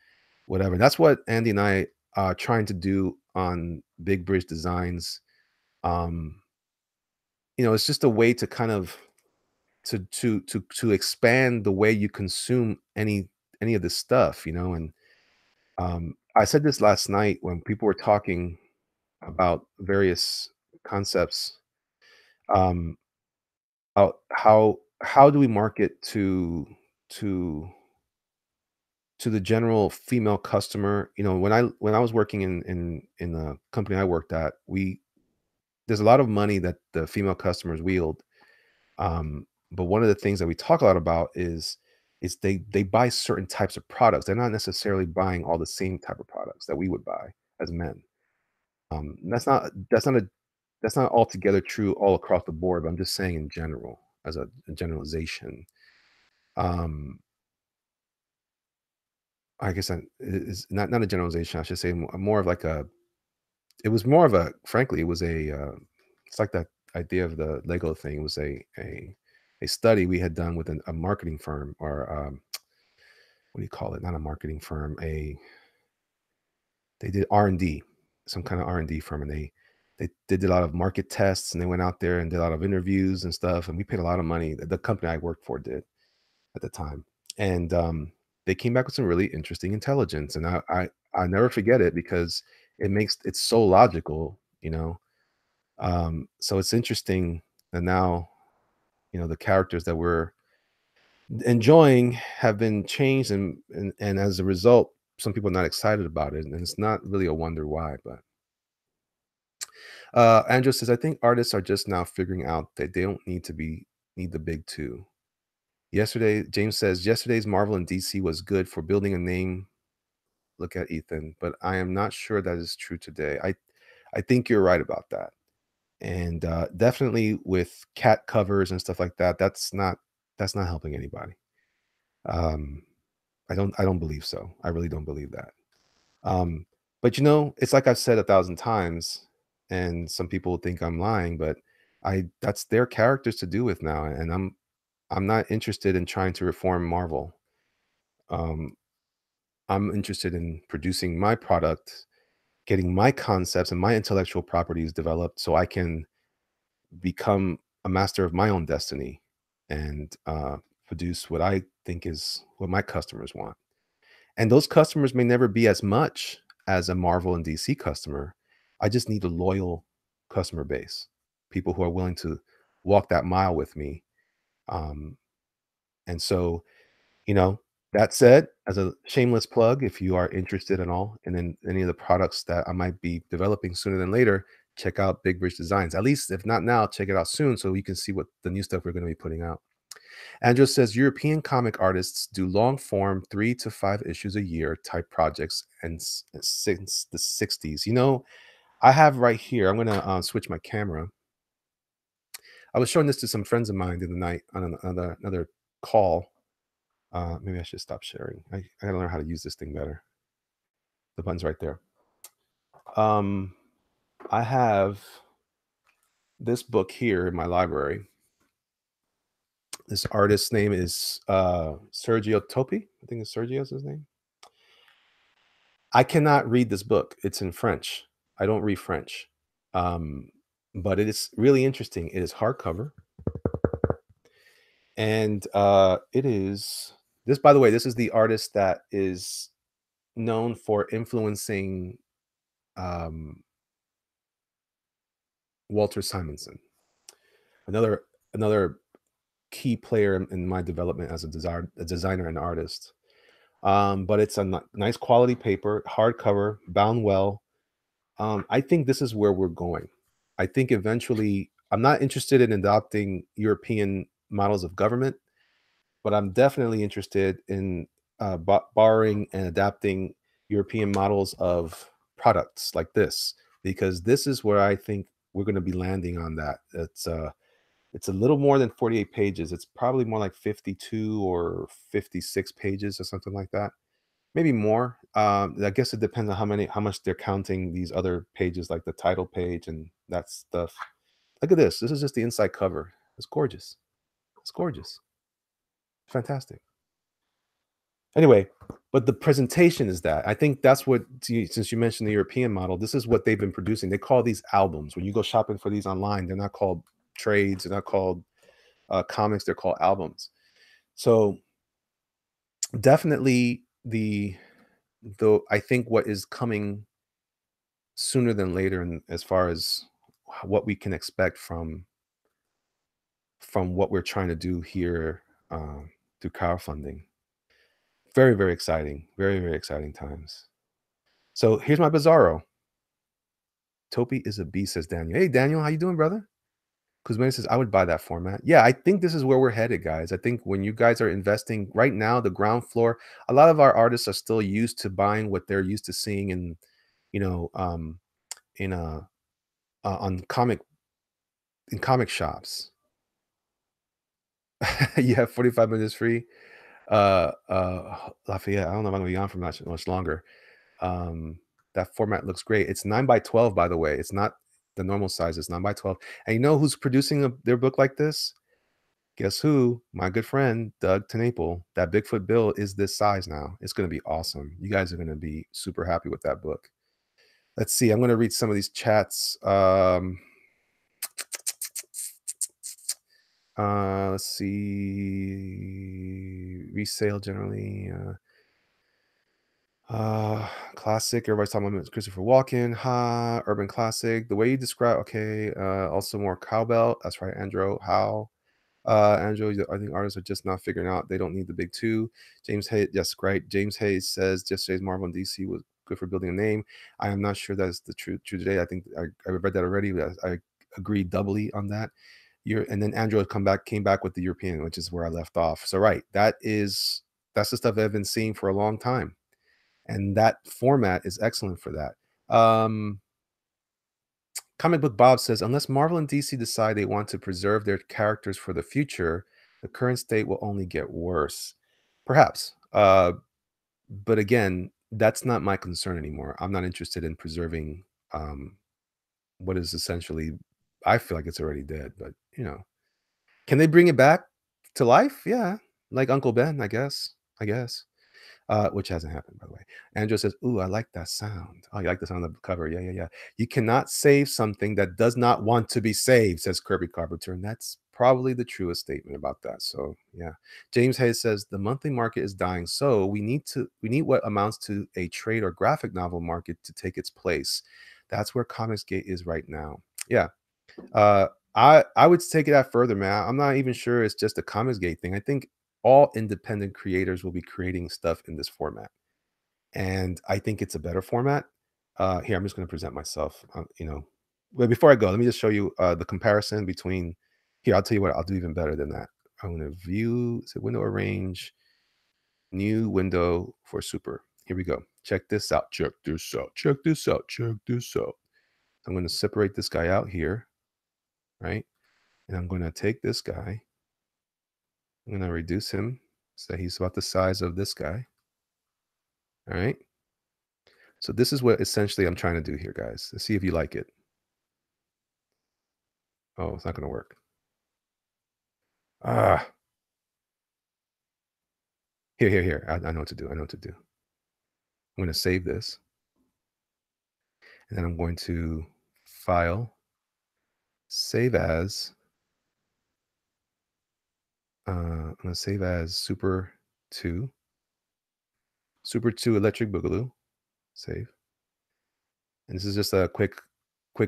whatever. That's what Andy and I are trying to do on Big Bridge Designs. Um, it's just a way to kind of to expand the way you consume any of this stuff, and I said this last night when people were talking about various concepts, um, about how do we market to to the general female customer. When I was working in the company I worked at, we there's a lot of money that the female customers wield. But one of the things that we talk a lot about is they buy certain types of products. They're not necessarily buying all the same type of products that we would buy as men. That's not altogether true all across the board, but I'm just saying in general, as a generalization. Um, I guess is not a generalization. I should say more of like It was more of a frankly, it was it's like that idea of the Lego thing. It was a study we had done with a marketing firm or, what do you call it? Not a marketing firm, a they did R&D, some kind of R&D firm, and they did a lot of market tests, and they went out there and did a lot of interviews and stuff, and we paid a lot of money. The company I worked for did at the time, and, they came back with some really interesting intelligence, and I never forget it because it's so logical, you know? So it's interesting that now, the characters that we're enjoying have been changed, and as a result, some people are not excited about it, and it's not really a wonder why. But Andrew says, I think artists are just now figuring out that they don't need the big two. Yesterday, James says, yesterday's Marvel and DC was good for building a name. Look at Ethan, but I am not sure that is true today. I think you're right about that. And definitely with cat covers and stuff like that, that's not helping anybody. Um, I don't believe so. I really don't believe that. Um, but it's like I've said 1,000 times, and some people think I'm lying, but I that's their characters to do with now, and I'm not interested in trying to reform Marvel. Um, I'm interested in producing my product, getting my concepts and my intellectual properties developed so I can become a master of my own destiny and produce what I think is what my customers want. And those customers may never be as much as a Marvel and DC customer. I just need a loyal customer base, people who are willing to walk that mile with me. Um, and so, you know, that said, as a shameless plug, if you are interested at all in any of the products that I might be developing sooner than later, check out Big Bridge Designs. At least, if not now, check it out soon so you can see what the new stuff we're going to be putting out. Andrew says European comic artists do long form 3 to 5 issues a year type projects, and since the 60s. I have right here. I'm going to switch my camera. I was showing this to some friends of mine the other night on another call. Maybe I should stop sharing. I gotta learn how to use this thing better. The button's right there. Um, I have this book here in my library. This artist's name is Sergio Topi. I think it's Sergio's his name. I cannot read this book. It's in French. I don't read French. Um, but it is really interesting. It is hardcover. And it is this, by the way, this is the artist that is known for influencing um, Walter Simonson, another another key player in my development as a designer and artist. But it's a nice quality paper, hardcover, bound well. I think this is where we're going. I think eventually, I'm not interested in adopting European models of government, but I'm definitely interested in borrowing and adapting European models of products like this, because this is where I think we're going to be landing on that. It's a little more than 48 pages. It's probably more like 52 or 56 pages or something like that. Maybe more. I guess it depends on how much they're counting these other pages, like the title page and that stuff. Look at this. This is just the inside cover. It's gorgeous. It's gorgeous. Fantastic. Anyway, but the presentation is that. I think that's what, since you mentioned the European model, this is what they've been producing. They call these albums. When you go shopping for these online, they're not called trades. They're not called comics. They're called albums. So definitely though I think what is coming sooner than later, and as far as what we can expect from what we're trying to do here through crowdfunding. Very, very exciting. Very, very exciting times. So here's my Bizarro. Topi is a beast, says Daniel. Hey, Daniel, how you doing, brother? Kuzma says, I would buy that format. Yeah, I think this is where we're headed, guys. I think when you guys are investing right now, the ground floor, a lot of our artists are still used to buying what they're used to seeing you know, um, in on comic shops. You have 45 minutes free. Lafayette, I don't know if I'm gonna be on for much longer. Um, that format looks great. It's 9 by 12, by the way. It's not the normal size. It's 9 by 12. And you know who's producing their book like this? Guess who? My good friend, Doug Tenaple. That Bigfoot Bill is this size now. It's going to be awesome. You guys are going to be super happy with that book. Let's see. I'm going to read some of these chats. Let's see. Resale generally. Classic. Everybody's talking about Christopher Walken. Ha. Urban classic. The way you describe. Okay. Also more cowbell. That's right, Andrew. How? Andrew, I think artists are just not figuring out they don't need the big two. James Hayes, yes, right. James Hayes says yesterday's Marvel and DC was good for building a name. I am not sure that's the true today. I think I read that already, but I agree doubly on that. And then Andrew came back with the European, which is where I left off. So right, that's the stuff I've been seeing for a long time. And that format is excellent for that. Comic Book Bob says, unless Marvel and DC decide they want to preserve their characters for the future, the current state will only get worse. Perhaps. But again, that's not my concern anymore. I'm not interested in preserving what is essentially, I feel like it's already dead, but can they bring it back to life? Yeah. Like Uncle Ben, I guess. I guess. Which hasn't happened, by the way. Andrew says, "Ooh, I like that sound. Oh, you like the sound of the cover? Yeah, yeah, yeah. You cannot save something that does not want to be saved," says Kirby Carpenter, and that's probably the truest statement about that. So, yeah. James Hayes says the monthly market is dying, so we need what amounts to a trade or graphic novel market to take its place. That's where Comicsgate is right now. Yeah. Uh, I would take it out further, man. I'm not even sure it's just a Comicsgate thing. I think all independent creators will be creating stuff in this format, and I think it's a better format. Here, I'm just going to present myself. But before I go, let me just show you the comparison between. Here, I'll tell you what. I'll do even better than that. I'm going to view. Is it window arrange? New window for super. Here we go. Check this out. Check this out. Check this out. Check this out. I'm going to separate this guy out here, right? And I'm going to take this guy. I'm going to reduce him so he's about the size of this guy. All right. So this is what essentially I'm trying to do here, guys. Let's see if you like it. Oh, it's not going to work. Ah. Here. I know what to do. I know what to do. I'm going to save this. And then I'm going to file, save as. I'm going to save as Super 2. Super 2 Electric Boogaloo. Save. And this is just a quick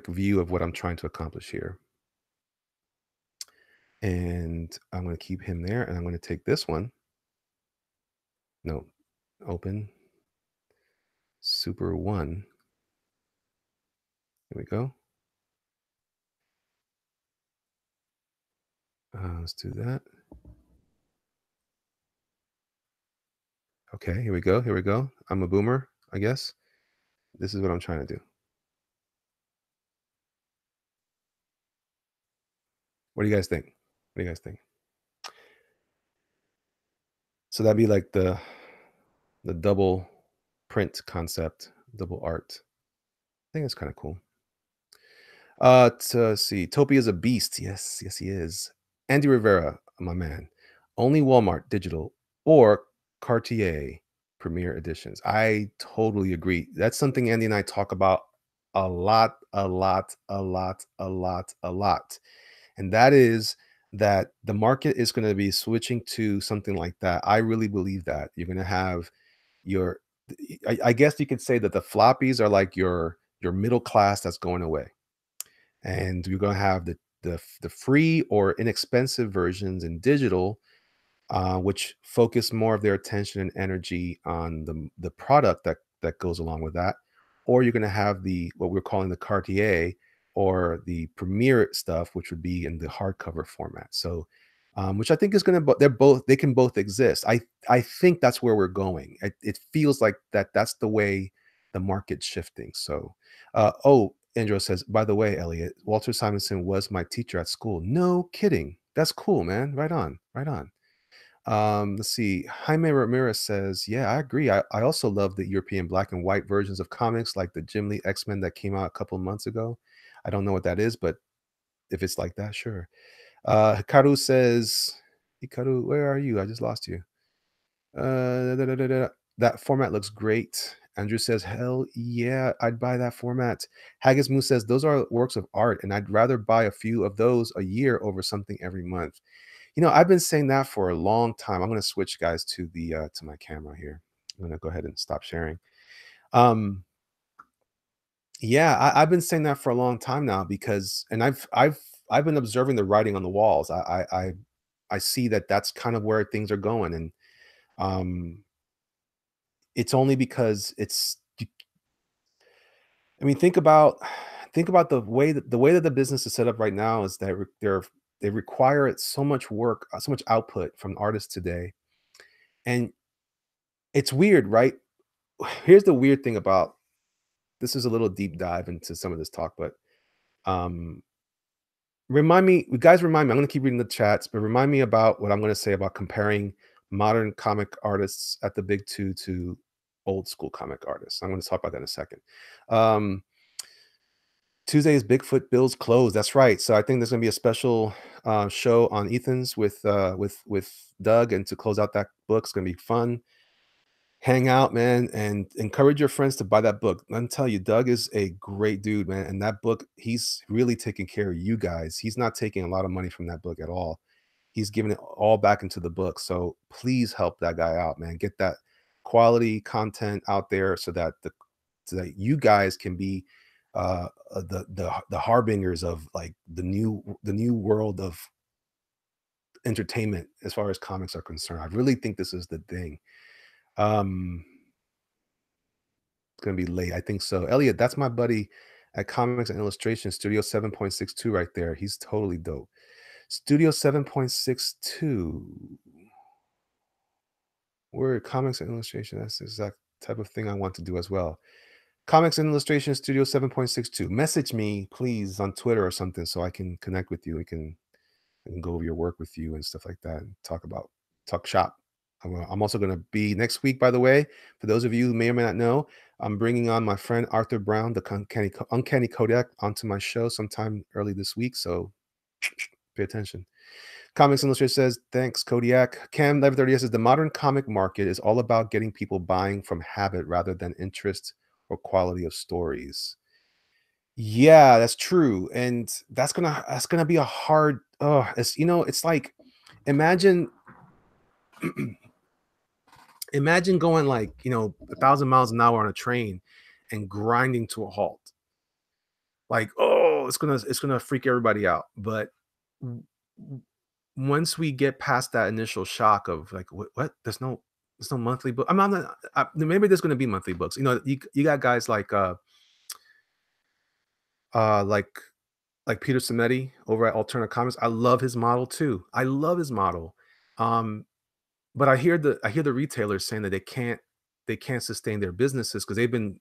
view of what I'm trying to accomplish here. And I'm going to keep him there. And I'm going to take this one. No, open. Super 1. Here we go. Let's do that. Okay, here we go. Here we go. I'm a boomer, I guess. This is what I'm trying to do. What do you guys think? What do you guys think? So that'd be like the double print concept, double art. I think it's kind of cool. To see, Topi is a beast. Yes, yes, he is. Andy Rivera, my man. Only Walmart digital or Cartier Premier editions. I totally agree. That's something Andy and I talk about a lot, a lot, a lot, a lot, a lot. And that is that the market is going to be switching to something like that. I really believe that you're going to have your, I guess you could say that the floppies are like your middle class that's going away, and you're going to have the free or inexpensive versions in digital, which focus more of their attention and energy on the product that goes along with that, or you're going to have the what we're calling the Cartier or the Premiere stuff, which would be in the hardcover format. So, which I think is going to they can both exist. I think that's where we're going. It feels like that's the way the market's shifting. So, Andrew says, by the way, Elliot, Walter Simonson was my teacher at school. No kidding. That's cool, man. Right on. Right on. Let's see. Jaime Ramirez says, "Yeah, I agree. I also love the European black and white versions of comics, like the Jim Lee X-Men that came out a couple months ago. I don't know what that is, but if it's like that, sure." Hikaru says, "Hikaru, where are you? I just lost you." Da, da, da, da. That format looks great. Andrew says, "Hell yeah, I'd buy that format." Haggis Moose says, "Those are works of art, and I'd rather buy a few of those a year over something every month." I've been saying that for a long time. I'm gonna switch, guys, to the to my camera here. I'm gonna go ahead and stop sharing. Um, yeah, I've been saying that for a long time now because, and I've been observing the writing on the walls. I see that that's kind of where things are going, and um, it's only because I mean, think about the way that the business is set up right now is that they require it so much work, so much output from artists today, and it's weird, right? Here's the weird thing about this is a little deep dive into some of this talk, but um, remind me. I'm going to keep reading the chats, but remind me about what I'm going to say about comparing modern comic artists at the big two to old school comic artists. I'm going to talk about that in a second. Um, Tuesday's Bigfoot Bills closed. That's right. So I think there's going to be a special show on Ethan's with Doug, and to close out that book, it's going to be fun. Hang out, man, and encourage your friends to buy that book. Let me tell you, Doug is a great dude, man. And that book, he's really taking care of you guys. He's not taking a lot of money from that book at all. He's giving it all back into the book. So please help that guy out, man. Get that quality content out there so that you guys can be the harbingers of like the new world of entertainment as far as comics are concerned. I really think this is the thing. Um It's gonna be late. I think so. Elliot, that's my buddy at Comics and Illustration Studio 7.62 right there. He's totally dope. Studio 7.62. Word Comics and Illustration. That's the exact type of thing I want to do as well. Comics and Illustration Studio 7.62. Message me, please, on Twitter or something so I can connect with you. I can go over your work with you and stuff like that and talk shop. I'm also going to be next week, by the way, for those of you who may or may not know, I'm bringing on my friend Arthur Brown, the Uncanny Kodak, onto my show sometime early this week. So pay attention. Comics Illustrated says, thanks, Kodiak. Cam 1130 says, the modern comic market is all about getting people buying from habit rather than interest or quality of stories. Yeah, that's true, and that's gonna be a hard. Oh, it's like imagine imagine going like 1,000 miles an hour on a train and grinding to a halt. Like, oh, it's gonna freak everybody out. But w- w- once we get past that initial shock of like, what? There's no monthly book. I'm not. Maybe there's gonna be monthly books. You got guys like Peter Samedi over at Alterna Comics. I love his model too. I love his model. Um, but I hear the retailers saying that they can't sustain their businesses because they've been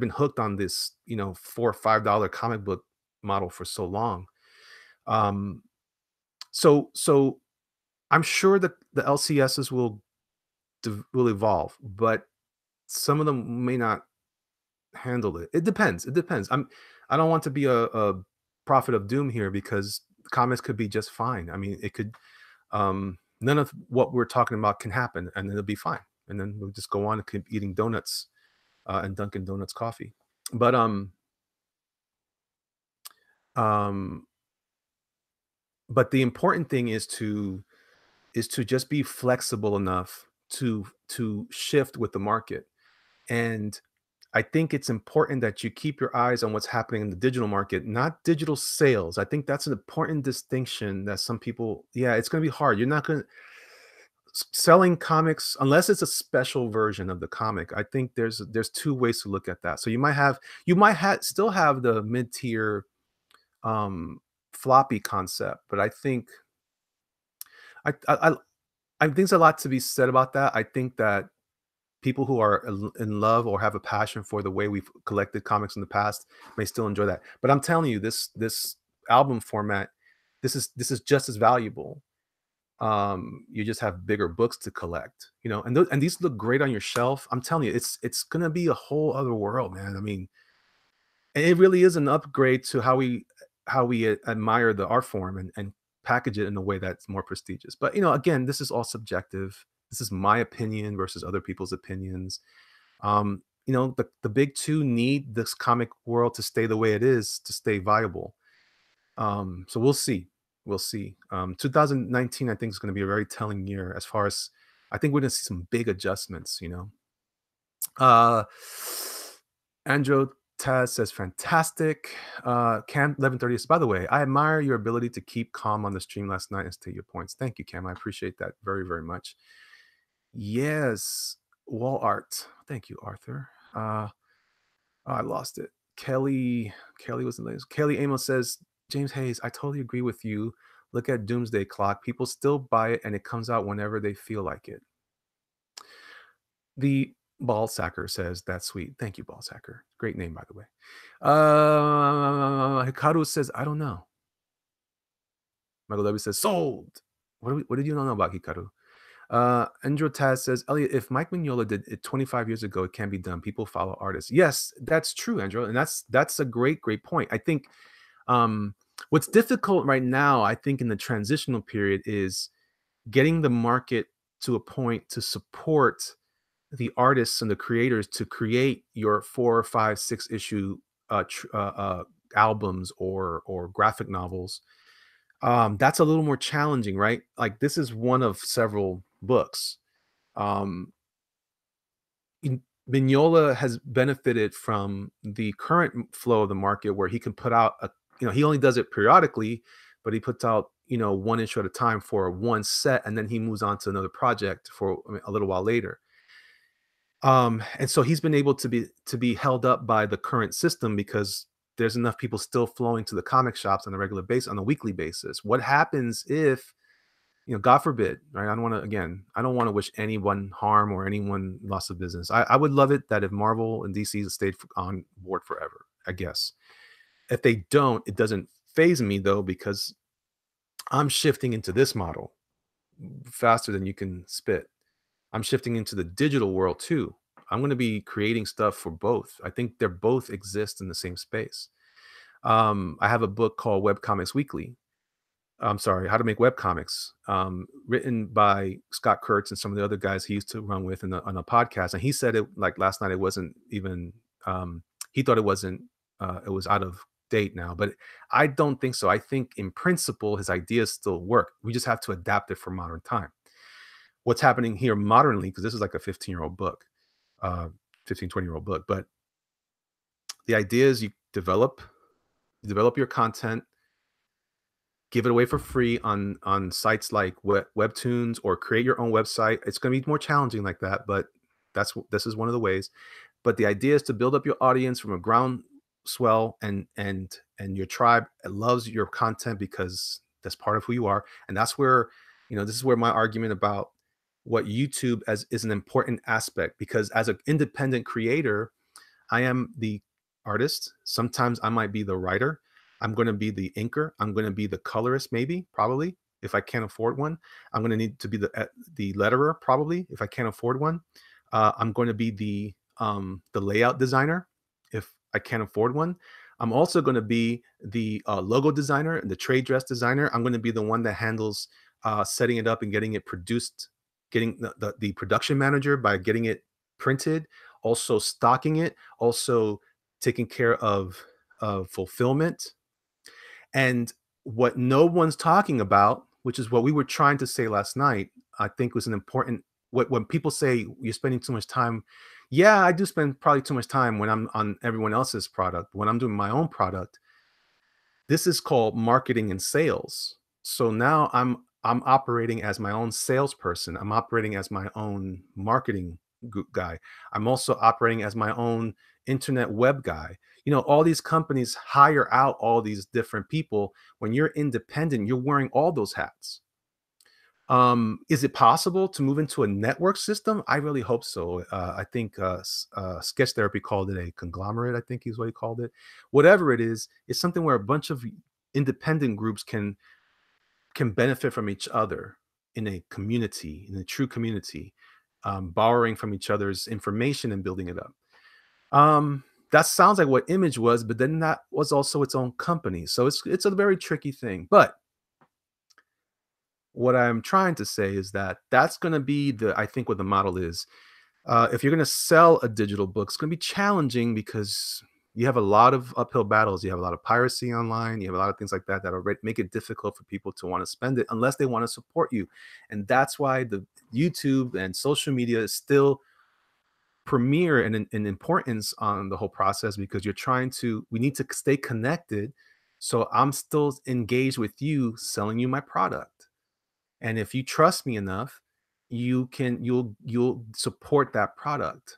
hooked on this, $4 or $5 comic book model for so long. Um, so I'm sure that the LCSs will evolve, but some of them may not handle it. It depends. It depends. I don't want to be a prophet of doom here because comics could be just fine. I mean, it could none of what we're talking about can happen and it'll be fine. And then we'll just go on and keep eating donuts and Dunkin' Donuts coffee. But um but the important thing is to just be flexible enough to shift with the market. And I think it's important that you keep your eyes on what's happening in the digital market, not digital sales. I think that's an important distinction that some people, yeah, it's going to be hard. You're not going to selling comics unless it's a special version of the comic. I think there's two ways to look at that. So you might still have the mid-tier um floppy concept, but I I I, I think there's a lot to be said about that. I think that people who are in love or have a passion for the way we've collected comics in the past may still enjoy that. But I'm telling you, this album format, this is just as valuable. You just have bigger books to collect, you know, and and these look great on your shelf. I'm telling you, it's gonna be a whole other world, man. I mean, and it really is an upgrade to how we admire the art form and package it in a way that's more prestigious. But you know, again, this is all subjective. This is my opinion versus other people's opinions. You know, the big two need this comic world to stay the way it is to stay viable. So we'll see. We'll see. 2019, I think, is going to be a very telling year as far as I think we're going to see some big adjustments. You know, uh, Andrew Taz says fantastic. Cam 1130 says, by the way, I admire your ability to keep calm on the stream last night and state your points. Thank you, Cam. I appreciate that very, very much. Yes, wall art. Thank you, Arthur. Oh, I lost it. Kelly was the latest. Kelly Amos says, James Hayes, I totally agree with you. Look at Doomsday Clock. People still buy it and it comes out whenever they feel like it. The Ball Sacker says, that's sweet. Thank you, Ball Sacker. Great name, by the way. Hikaru says, I don't know. Michael W says, sold. What did you not know about Hikaru? Andrew Taz says, Elliot, if Mike Mignola did it 25 years ago, it can be done. People follow artists. Yes, that's true, Andrew. And that's a great point. I think what's difficult right now, I think in the transitional period is getting the market to a point to support the artists and the creators to create your 4 or 5, 6 issue albums or graphic novels. That's a little more challenging, right? Like this is one of several books. Um, Mignola has benefited from the current flow of the market where he can put out he only does it periodically, but he puts out, one issue at a time for one set, and then he moves on to another project for a little while later. And so he's been able to be held up by the current system because there's enough people still flowing to the comic shops on a regular basis, on a weekly basis. What happens if, God forbid, right? I don't want to wish anyone harm or anyone loss of business. I would love it that if Marvel and DC stayed on board forever, I guess. If they don't, it doesn't phase me though, because I'm shifting into this model faster than you can spit. I'm shifting into the digital world too. I'm going to be creating stuff for both. I think they're both exist in the same space. I have a book called Webcomics Weekly. I'm sorry, How to Make Webcomics, written by Scott Kurtz and some of the other guys he used to run with on a podcast. And he said it like last night, it wasn't even, he thought it wasn't, it was out of date now, but I don't think so. I think in principle, his ideas still work. We just have to adapt it for modern time. What's happening here modernly, because this is like a 15-year-old book, 15, 20-year-old book, but the idea is you develop your content, give it away for free on sites like Webtoons, or create your own website. It's going to be more challenging like that, but this is one of the ways. But the idea is to build up your audience from a ground swell, and your tribe loves your content because that's part of who you are. And that's where, this is where my argument about what YouTube is an important aspect, because as an independent creator, I am the artist. Sometimes I might be the writer. I'm going to be the inker. I'm going to be the colorist, maybe, probably, if I can't afford one. I'm going to need to be the letterer, probably, if I can't afford one. I'm going to be the layout designer, if I can't afford one. I'm also going to be the logo designer and the trade dress designer. I'm going to be the one that handles setting it up and getting it produced, getting the production manager by getting it printed, also stocking it, also taking care of fulfillment. And what no one's talking about, which is what we were trying to say last night, I think was an important, when people say you're spending too much time, yeah, I do spend probably too much time when I'm on everyone else's product. When I'm doing my own product, this is called marketing and sales. So now I'm operating as my own salesperson. I'm operating as my own marketing guy. I'm also operating as my own internet web guy. All these companies hire out all these different people. When you're independent, you're wearing all those hats. Is it possible to move into a network system? I really hope so. I think Sketch Therapy called it a conglomerate, I think is what he called it. Whatever it is, it's something where a bunch of independent groups can benefit from each other in a community, in a true community, borrowing from each other's information and building it up. That sounds like what Image was, but then that was also its own company. So it's a very tricky thing. But what I'm trying to say is that that's going to be I think what the model is. If you're going to sell a digital book, it's going to be challenging because you have a lot of uphill battles. You have a lot of piracy online. You have a lot of things like that that already make it difficult for people to want to spend it unless they want to support you. And that's why the YouTube and social media is still premier in importance on the whole process, because we need to stay connected. So I'm still engaged with you, selling you my product. And if you trust me enough, you'll support that product.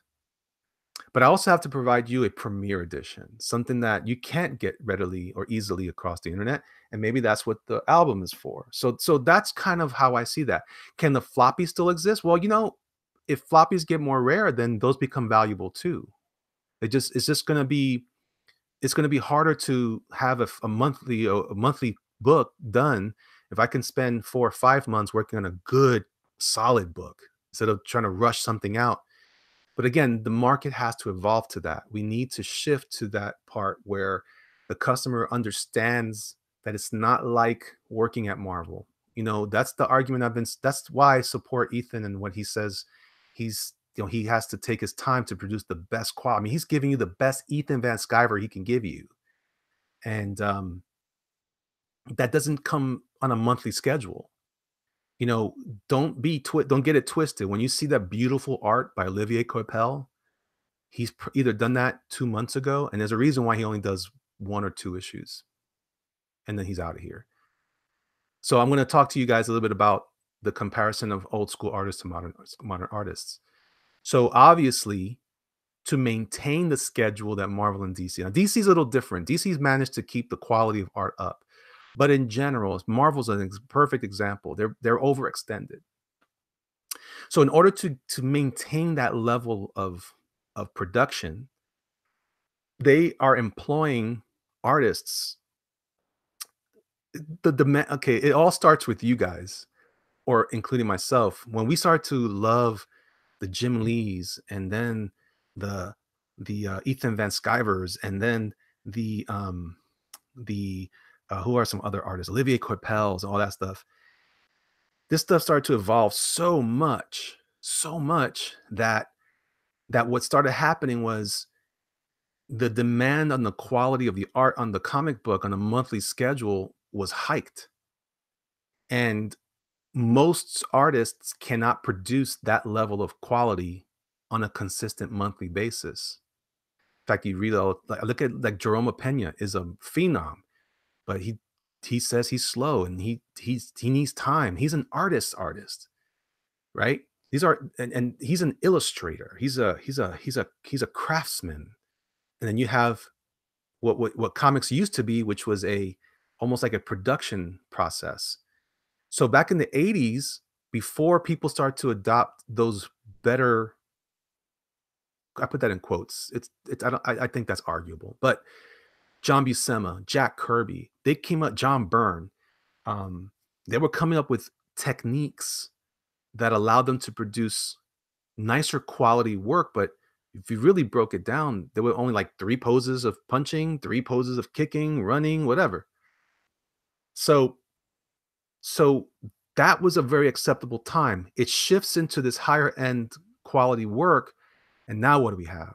But I also have to provide you a premier edition, something that you can't get readily or easily across the internet. And maybe that's what the album is for. So that's kind of how I see that. Can the floppy still exist? Well, if floppies get more rare, then those become valuable too. It's going to be harder to have a monthly book done if I can spend 4 or 5 months working on a good solid book instead of trying to rush something out. But again, the market has to evolve to that. We need to shift to that part where the customer understands that it's not like working at Marvel. That's the argument that's why I support Ethan and what he says. He has to take his time to produce the best quality. I mean, he's giving you the best Ethan Van Sciver he can give you. And that doesn't come on a monthly schedule. You know, don't get it twisted. When you see that beautiful art by Olivier Coipel, he's either done that 2 months ago, and there's a reason why he only does 1 or 2 issues, and then he's out of here. So I'm going to talk to you guys a little bit about the comparison of old school artists to modern artists. So obviously, to maintain the schedule that Marvel and DC. Now, DC's a little different. DC's managed to keep the quality of art up. But in general, Marvel's a perfect example. They're overextended. So in order to maintain that level of production, they are employing artists. Okay, it all starts with you guys, or including myself. When we start to love the Jim Lees, and then the Ethan Van Scivers, and then the who are some other artists, Olivier Coipels, and all that stuff. This stuff started to evolve so much that what started happening was the demand on the quality of the art on the comic book on a monthly schedule was hiked. And most artists cannot produce that level of quality on a consistent monthly basis. In fact, you read look at like Jerome Pena is a phenom, but he says he's slow and he needs time. He's an artist, right? These are and he's an illustrator. He's a craftsman. And then you have what comics used to be, which was almost like a production process. So back in the 80s, before people start to adopt those better, I put that in quotes. I think that's arguable, but John Buscema, Jack Kirby, they came up, John Byrne, they were coming up with techniques that allowed them to produce nicer quality work. But if you really broke it down, there were only like 3 poses of punching, 3 poses of kicking, running, whatever. So that was a very acceptable time. It shifts into this higher end quality work. And now what do we have?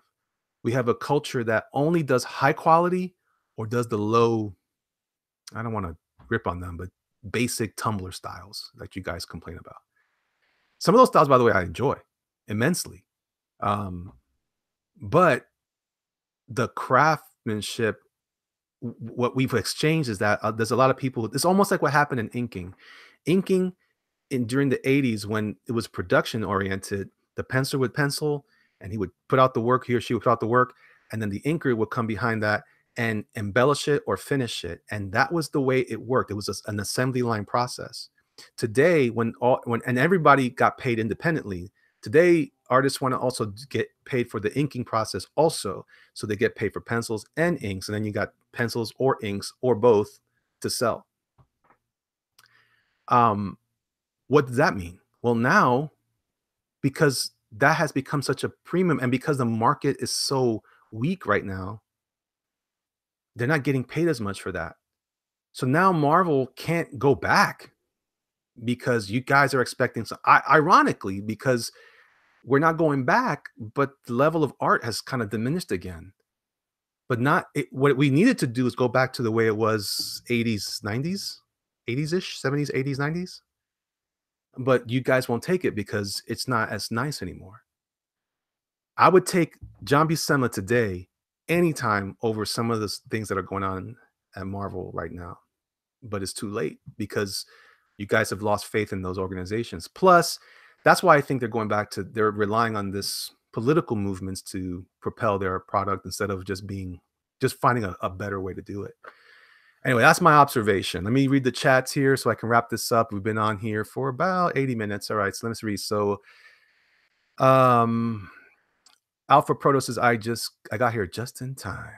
We have a culture that only does high quality or does the low, I don't want to rip on them, but basic Tumblr styles that you guys complain about. Some of those styles, by the way, I enjoy immensely. But the craftsmanship, what we've exchanged is that there's a lot of people, it's almost like what happened in inking. Inking during the 80s, when it was production oriented, the penciler would pencil and he would put out the work, he or she would put out the work, and then the inker would come behind that and embellish it or finish it. And that was the way it worked. It was an assembly line process. Today, when everybody got paid independently, today artists want to also get paid for the inking process also. So they get paid for pencils and inks, and then you got pencils or inks or both to sell. What does that mean? Well, now, because that has become such a premium and because the market is so weak right now, they're not getting paid as much for that. So now Marvel can't go back because you guys are expecting so ironically, because we're not going back, but the level of art has kind of diminished again. But not it, what we needed to do is go back to the way it was 80s, 90s, 80s-ish, 70s, 80s, 90s. But you guys won't take it because it's not as nice anymore. I would take John Buscema today anytime over some of the things that are going on at Marvel right now. But it's too late because you guys have lost faith in those organizations. Plus, that's why I think they're relying on this political movements to propel their product instead of just finding a better way to do it. Anyway, that's my observation. Let me read the chats here so I can wrap this up. We've been on here for about 80 minutes. All right, so let's read. So um Alpha Proto says, I got here just in time.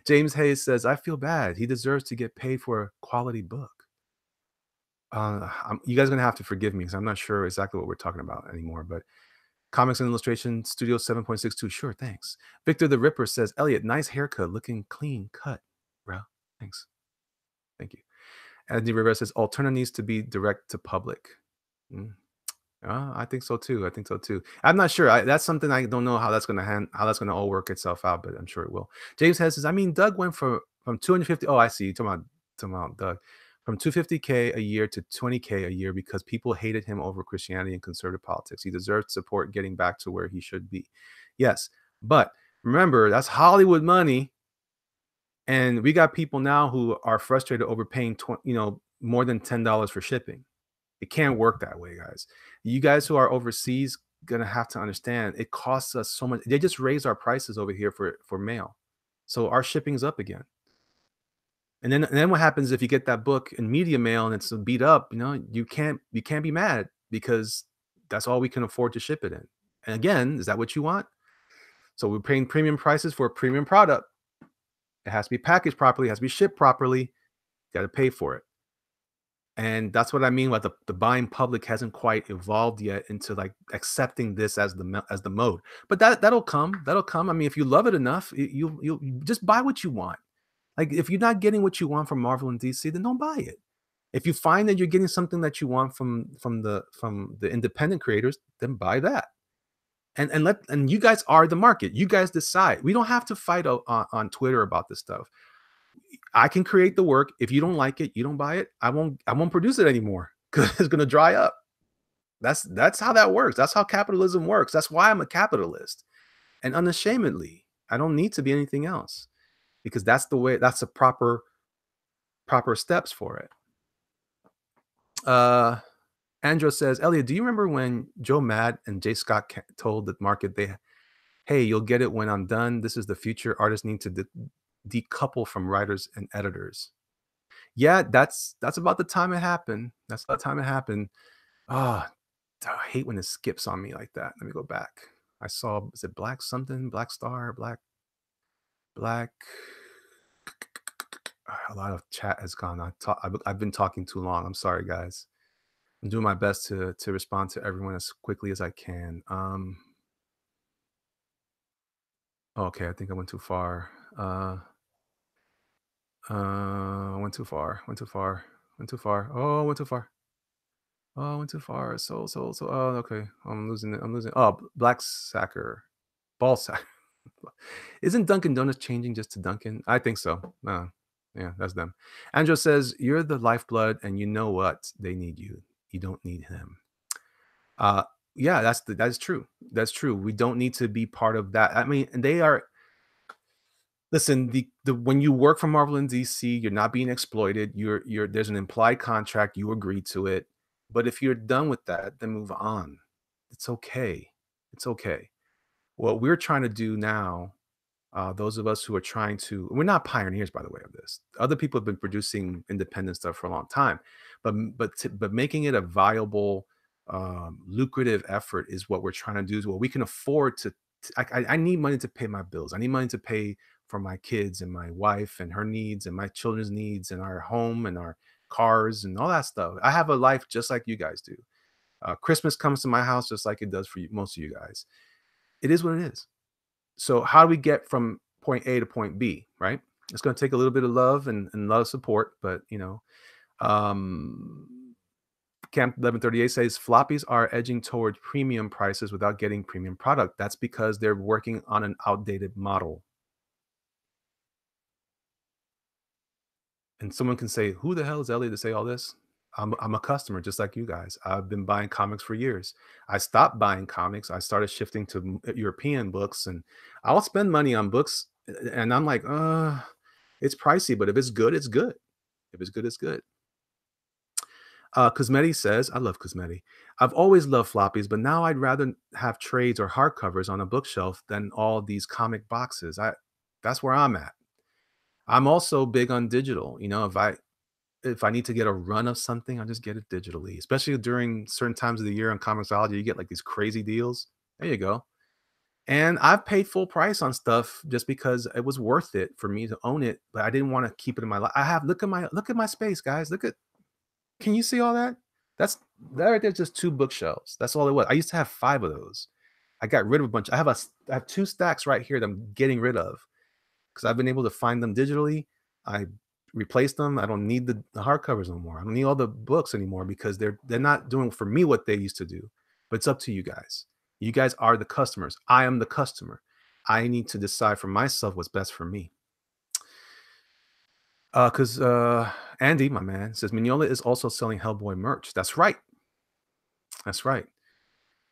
James Hayes says, I feel bad. He deserves to get paid for a quality book. You guys are gonna have to forgive me because I'm not sure exactly what we're talking about anymore. But Comics and Illustration Studio 7.62. Sure, thanks. Victor the Ripper says, Elliot, nice haircut, looking clean cut, bro. Thanks. Thank you. Andy Rivera says, Alterna needs to be direct to public. Mm. I think so too. I think so too. I'm not sure. That's something I don't know how that's how that's gonna all work itself out, but I'm sure it will. James Head says, I mean, Doug went from 250. Oh, I see. You're talking about Doug. From 250K a year to 20K a year because people hated him over Christianity and conservative politics. He deserves support getting back to where he should be. Yes, but remember, that's Hollywood money. And we got people now who are frustrated over paying more than $10 for shipping. It can't work that way, guys. You guys who are overseas gonna have to understand it costs us so much. They just raised our prices over here for mail, so our shipping's up again. And then what happens if you get that book in media mail and it's beat up? You can't be mad because that's all we can afford to ship it in. And again, is that what you want? So we're paying premium prices for a premium product. It has to be packaged properly. It has to be shipped properly. You got to pay for it. And that's what I mean by the buying public hasn't quite evolved yet into like accepting this as the mode. But that'll come. That'll come. I mean, if you love it enough, you just buy what you want. Like if you're not getting what you want from Marvel and DC, then don't buy it. If you find that you're getting something that you want from the independent creators, then buy that. And you guys are the market. You guys decide. We don't have to fight on Twitter about this stuff. I can create the work. If you don't like it, you don't buy it. I won't produce it anymore because it's gonna dry up. That's how that works. That's how capitalism works. That's why I'm a capitalist. And unashamedly, I don't need to be anything else because that's the proper steps for it. Andrew says, Elliot, do you remember when Joe Mad and Jay Scott told the market hey, you'll get it when I'm done. This is the future. Artists need to decouple from writers and editors. Yeah, that's about the time it happened. That's about the time it happened. Ah, I hate when it skips on me like that. Let me go back. I saw, is it Black something? Black Star? Black. A lot of chat has gone. I've been talking too long. I'm sorry, guys. I'm doing my best to respond to everyone as quickly as I can. Okay, I think I went too far. Went too far. Went too far. Went too far. Oh, went too far. Oh, I went too far. So. Oh, okay. I'm losing it. I'm losing. Oh, Black Sacker, Ball Sack. Isn't Dunkin' Donuts changing just to Dunkin'? I think so. Yeah, that's them. Andrew says you're the lifeblood, and you know what? They need you. You don't need him. Uh, yeah, that's true. That's true. We don't need to be part of that. I mean, they are. Listen, the when you work for Marvel and DC, you're not being exploited. There's an implied contract. You agree to it. But if you're done with that, then move on. It's okay. It's okay. What we're trying to do now, those of us who are trying to, we're not pioneers, by the way, of this. Other people have been producing independent stuff for a long time, but making it a viable, lucrative effort is what we're trying to do. Is what we can afford to. I need money to pay my bills. I need money to pay for my kids and my wife and her needs and my children's needs and our home and our cars, and all that stuff. I have a life just like you guys do. Christmas comes to my house just like it does for you, most of you guys. It is what it is. So how do we get from point A to point B, right? It's going to take a little bit of love and a lot of support, but um, Camp 1138 says floppies are edging toward premium prices without getting premium product. That's because they're working on an outdated model. And someone can say, "Who the hell is Elliot to say all this?" I'm a customer just like you guys. I've been buying comics for years. I stopped buying comics. I started shifting to European books, and I'll spend money on books, and I'm like, it's pricey, but if it's good, it's good. If it's good, it's good. Cosmetti says, I love Cosmetti. I've always loved floppies, but now I'd rather have trades or hardcovers on a bookshelf than all these comic boxes. That's where I'm at. I'm also big on digital. If I need to get a run of something, I'll just get it digitally. Especially during certain times of the year on Comixology, you get like these crazy deals. There you go. And I've paid full price on stuff just because it was worth it for me to own it, but I didn't want to keep it in my life. I have look at my space, guys. Can you see all that? That right there, just two bookshelves. That's all it was. I used to have five of those. I got rid of a bunch. I have two stacks right here that I'm getting rid of because I've been able to find them digitally. I replaced them. I don't need the hardcovers no more. I don't need all the books anymore because they're not doing for me what they used to do. But it's up to you guys. You guys are the customers. I am the customer. I need to decide for myself what's best for me. Because Andy, my man, says Mignola is also selling Hellboy merch. That's right. That's right.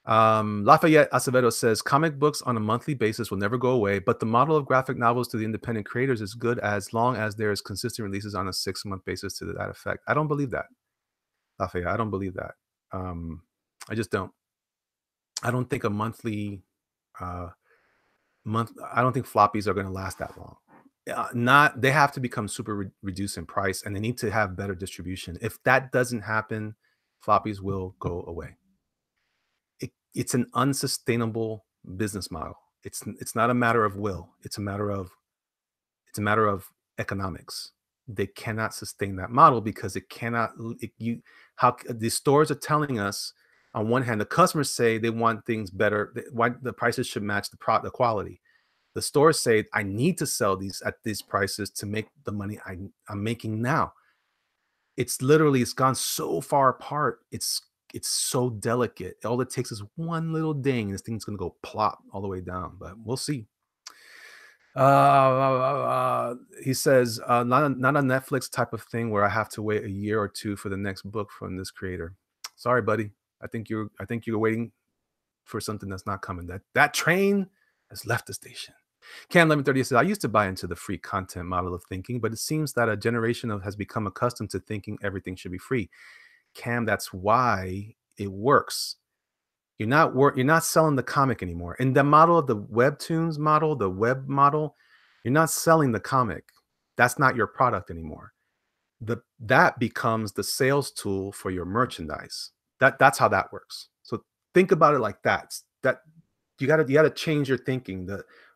Lafayette Acevedo says comic books on a monthly basis will never go away, but the model of graphic novels to the independent creators is good as long as there is consistent releases on a 6-month basis to that effect. I don't believe that, Lafayette. I don't believe that. I just don't. I don't think a monthly uh, month. I don't think floppies are going to last that long. Not they have to become super reduced in price, and they need to have better distribution. If that doesn't happen, floppies will go away. It's an unsustainable business model. It's not a matter of will. It's a matter of economics. They cannot sustain that model because it cannot. How the stores are telling us on one hand, the customers say they want things better. Why the prices should match the quality. The stores say I need to sell these at these prices to make the money I'm making now. It's gone so far apart. It's so delicate. All it takes is one little ding, and this thing's gonna go plop all the way down. But we'll see. He says, not a Netflix type of thing where I have to wait a year or two for the next book from this creator. Sorry, buddy. I think you're waiting for something that's not coming. That train has left the station. Cam 1130 says, I used to buy into the free content model of thinking, but it seems that a generation has become accustomed to thinking everything should be free. Cam, that's why it works. You're not selling the comic anymore. In the model of the webtoons model, the web model, you're not selling the comic. That's not your product anymore. That becomes the sales tool for your merchandise. That's how that works. So think about it like that. That you gotta change your thinking.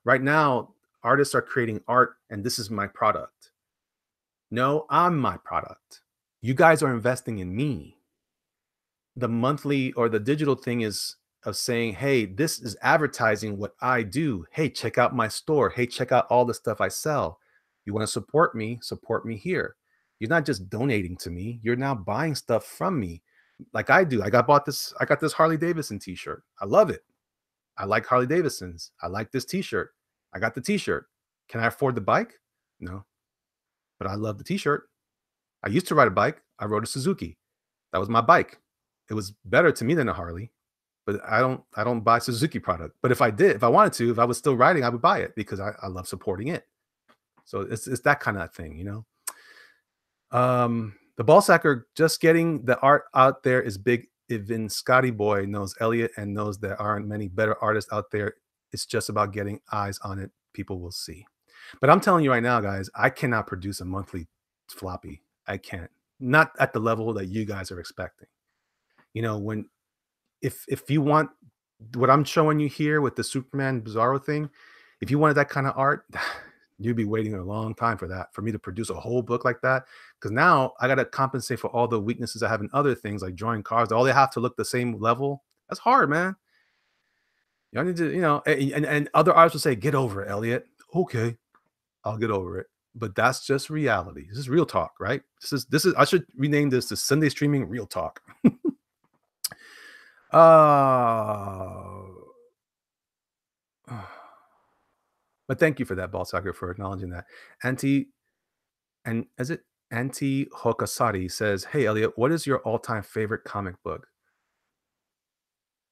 Right now, artists are creating art, and this is my product. No, I'm my product. You guys are investing in me. The monthly or the digital thing is of saying, hey, this is advertising what I do. Hey, check out my store. Hey, check out all the stuff I sell. You want to support me? Support me here. You're not just donating to me. You're now buying stuff from me, like I do. I got this Harley Davidson T-shirt. I love it. I like Harley Davidsons. I like this T-shirt. I got the T-shirt. Can I afford the bike? No, but I love the T-shirt. I used to ride a bike. I rode a Suzuki. That was my bike. It was better to me than a Harley, but I don't buy Suzuki product. But if I wanted to, if I was still riding, I would buy it because I love supporting it. So it's that kind of thing. The ball sacker just getting the art out there is big. Even Scotty Boy knows Elliot and knows there aren't many better artists out there. It's just about getting eyes on it. People will see. But I'm telling you right now, guys, I cannot produce a monthly floppy. I can't. Not at the level that you guys are expecting. When if you want what I'm showing you here with the Superman Bizarro thing, if you wanted that kind of art, You'd be waiting a long time for that, for me to produce a whole book like that. Because now I gotta compensate for all the weaknesses I have in other things, like drawing cards. All they have to look the same level. That's hard, man. Y'all need to, and other artists will say, "Get over it, Elliot." Okay, I'll get over it. But that's just reality. This is real talk, right? This is I should rename this the Sunday streaming real talk. Uh but thank you for that, Ball Sucker, for acknowledging that. Anti and is it Anti Hokasari says, "Hey Elliot, what is your all-time favorite comic book?"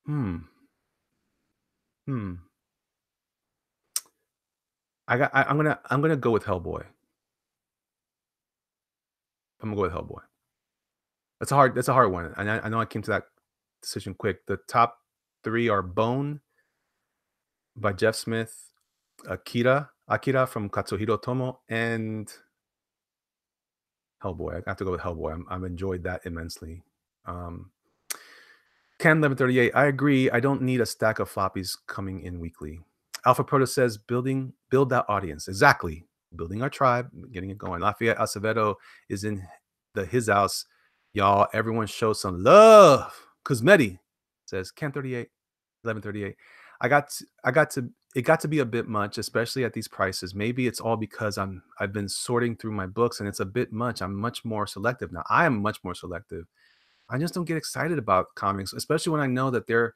Hmm. Hmm. I'm gonna go with Hellboy. I'm gonna go with Hellboy. That's a hard one. And I know I came to that decision quick. The top three are Bone by Jeff Smith, Akira from Katsuhiro Tomo, and Hellboy. I have to go with Hellboy. I've enjoyed that immensely. Um, Can 1138. I agree. I don't need a stack of floppies coming in weekly. Alpha Proto says build that audience. Exactly. Building our tribe, getting it going. Lafayette Acevedo is in his house. Y'all, everyone show some love. Cosmeti says Can 38, 1138. It got to be a bit much, especially at these prices. Maybe it's all because I've been sorting through my books and it's a bit much. I'm much more selective now. I am much more selective. I just don't get excited about comics, especially when I know that they're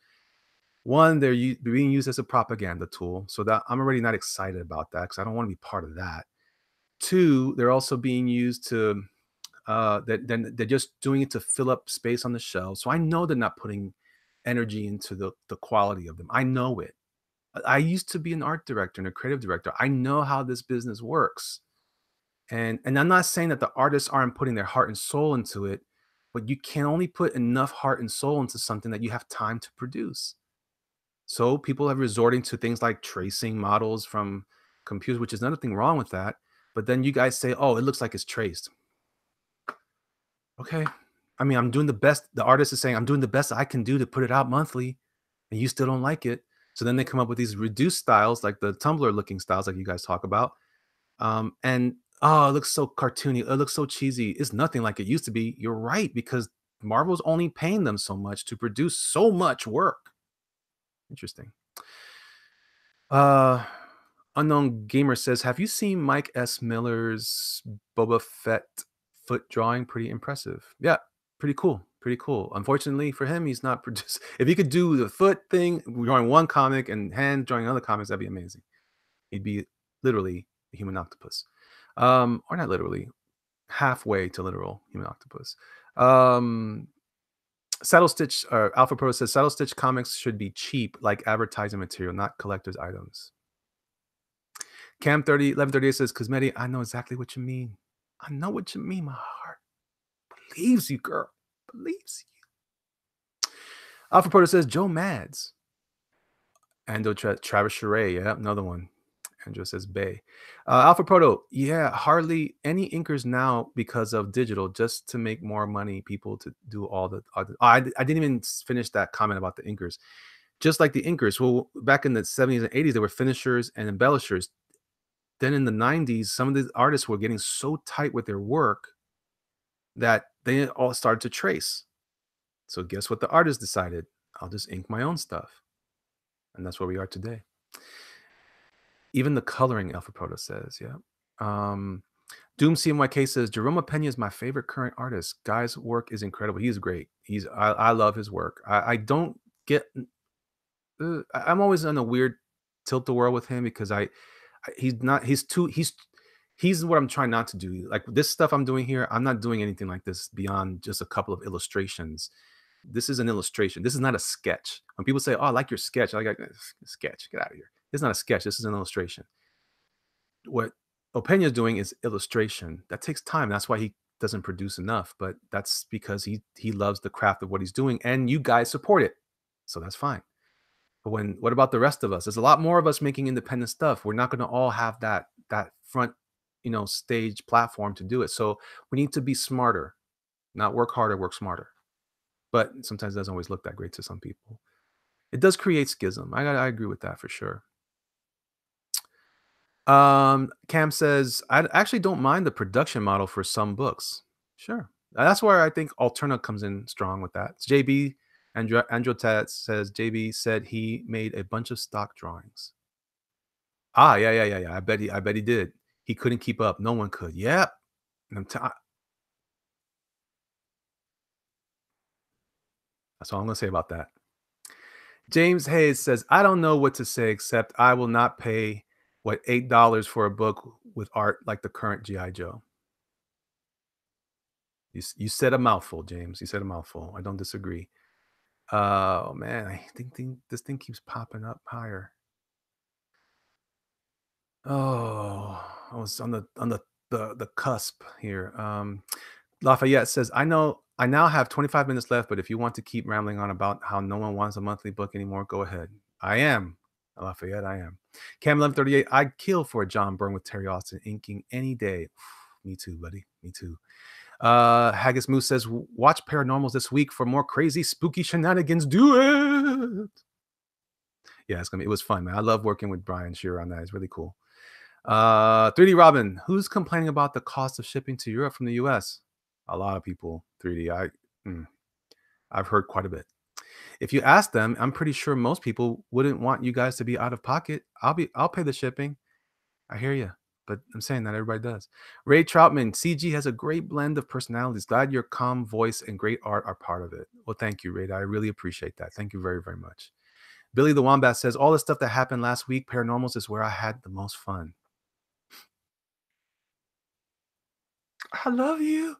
being used as a propaganda tool. So that I'm already not excited about that because I don't want to be part of that. Two, they're also being used to that then they're just doing it to fill up space on the shelves. So I know they're not putting energy into the quality of them. I know it. I used to be an art director and a creative director. I know how this business works. And I'm not saying that the artists aren't putting their heart and soul into it, but you can only put enough heart and soul into something that you have time to produce. So people are resorting to things like tracing models from computers, which is nothing wrong with that. But then you guys say, "Oh, it looks like it's traced." Okay. I mean, I'm doing the best. The artist is saying, "I'm doing the best I can do to put it out monthly," and you still don't like it. So then they come up with these reduced styles, like the Tumblr looking styles, like you guys talk about. And oh, it looks so cartoony. It looks so cheesy. It's nothing like it used to be. You're right, because Marvel's only paying them so much to produce so much work. Interesting. Uh Unknown Gamer says, "Have you seen Mike S. Miller's Boba Fett foot drawing? Pretty impressive." Yeah, pretty cool. Pretty cool. Unfortunately for him, he's not produced. If he could do the foot thing, drawing one comic and hand drawing other comics, that'd be amazing. He'd be literally a human octopus. Or not literally, halfway to literal human octopus. Um, Saddle Stitch or Alpha Pro says Saddle Stitch comics should be cheap, like advertising material, not collector's items. Cam 30 1138 says, "Cosmeti, I know exactly what you mean. I know what you mean. My heart believes you, girl. Believes you." Alpha Proto says, "Joe Mads." Ando Travis Charest, yeah, another one. Andrew says Bay. Alpha Proto, yeah, hardly any inkers now because of digital, just to make more money. People to do all the. I didn't even finish that comment about the inkers. Just like the inkers, well, back in the 70s and 80s, there were finishers and embellishers. Then in the 90s, some of the artists were getting so tight with their work that they all started to trace. So guess what the artist decided? I'll just ink my own stuff. And that's where we are today. Even the coloring, Alpha Proto says, yeah. Doom CMYK says, Jerome Pena is my favorite current artist. Guy's work is incredible. He's great. I love his work. I don't get I'm always in a weird tilt the world with him because he's not he's what I'm trying not to do. Like this stuff I'm doing here, I'm not doing anything like this beyond just a couple of illustrations. This is an illustration. This is not a sketch. When people say, "Oh, I like your sketch," I like sketch. Get out of here. It's not a sketch. This is an illustration. What Opena's doing is illustration. That takes time. That's why he doesn't produce enough. But that's because he loves the craft of what he's doing, and you guys support it. So that's fine. But what about the rest of us? There's a lot more of us making independent stuff. We're not going to all have that front, stage platform to do it. So we need to be smarter, not work harder, work smarter. But sometimes it doesn't always look that great to some people. It does create schism. I agree with that for sure. Cam says, I actually don't mind the production model for some books. Sure. That's where I think Alterna comes in strong with that. JB Androtat says JB said he made a bunch of stock drawings. Ah, yeah. I bet he did. He couldn't keep up. No one could. Yep. And that's all I'm gonna say about that. James Hayes says, I don't know what to say except I will not pay what $8 for a book with art like the current G.I. Joe. You said a mouthful, James. You said a mouthful. I don't disagree. Oh man, I think this thing keeps popping up higher. Oh, I was on the cusp here. Lafayette says, I now have 25 minutes left, but if you want to keep rambling on about how no one wants a monthly book anymore, go ahead. I am. Lafayette, I am. Cam 1138, I'd kill for a John Byrne with Terry Austin inking any day. Me too, buddy. Me too. Haggis Moose says, watch Paranormals this week for more crazy, spooky shenanigans. Do it. Yeah, it was fun, man. I love working with Brian Shearer on that. It's really cool. 3D Robin, who's complaining about the cost of shipping to Europe from the US? A lot of people. 3D. I've heard quite a bit. If you ask them, I'm pretty sure most people wouldn't want you guys to be out of pocket. I'll pay the shipping. I hear you, but I'm saying not everybody does. Ray Troutman, CG has a great blend of personalities. Glad your calm voice and great art are part of it. Well, thank you, Ray. I really appreciate that. Thank you very, very much. Billy the Wombat says, all the stuff that happened last week, Paranormals is where I had the most fun. I love you.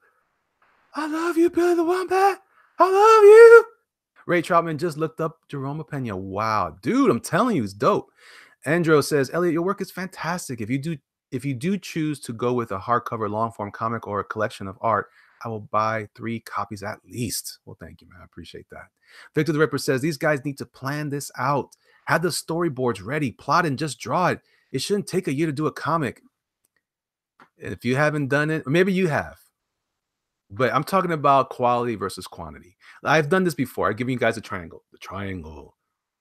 I love you, Billy the Wombat. I love you. Ray Troutman just looked up Jerome Pena. Wow, dude, I'm telling you, it's dope. Andro says, Elliot, your work is fantastic. If you do choose to go with a hardcover long form comic or a collection of art, I will buy 3 copies at least. Well, thank you, man. I appreciate that. Victor the Ripper says, these guys need to plan this out. Have the storyboards ready, plot and just draw it. It shouldn't take a year to do a comic. If you haven't done it, or maybe you have, but I'm talking about quality versus quantity. I've done this before. I've given you guys a triangle. The triangle.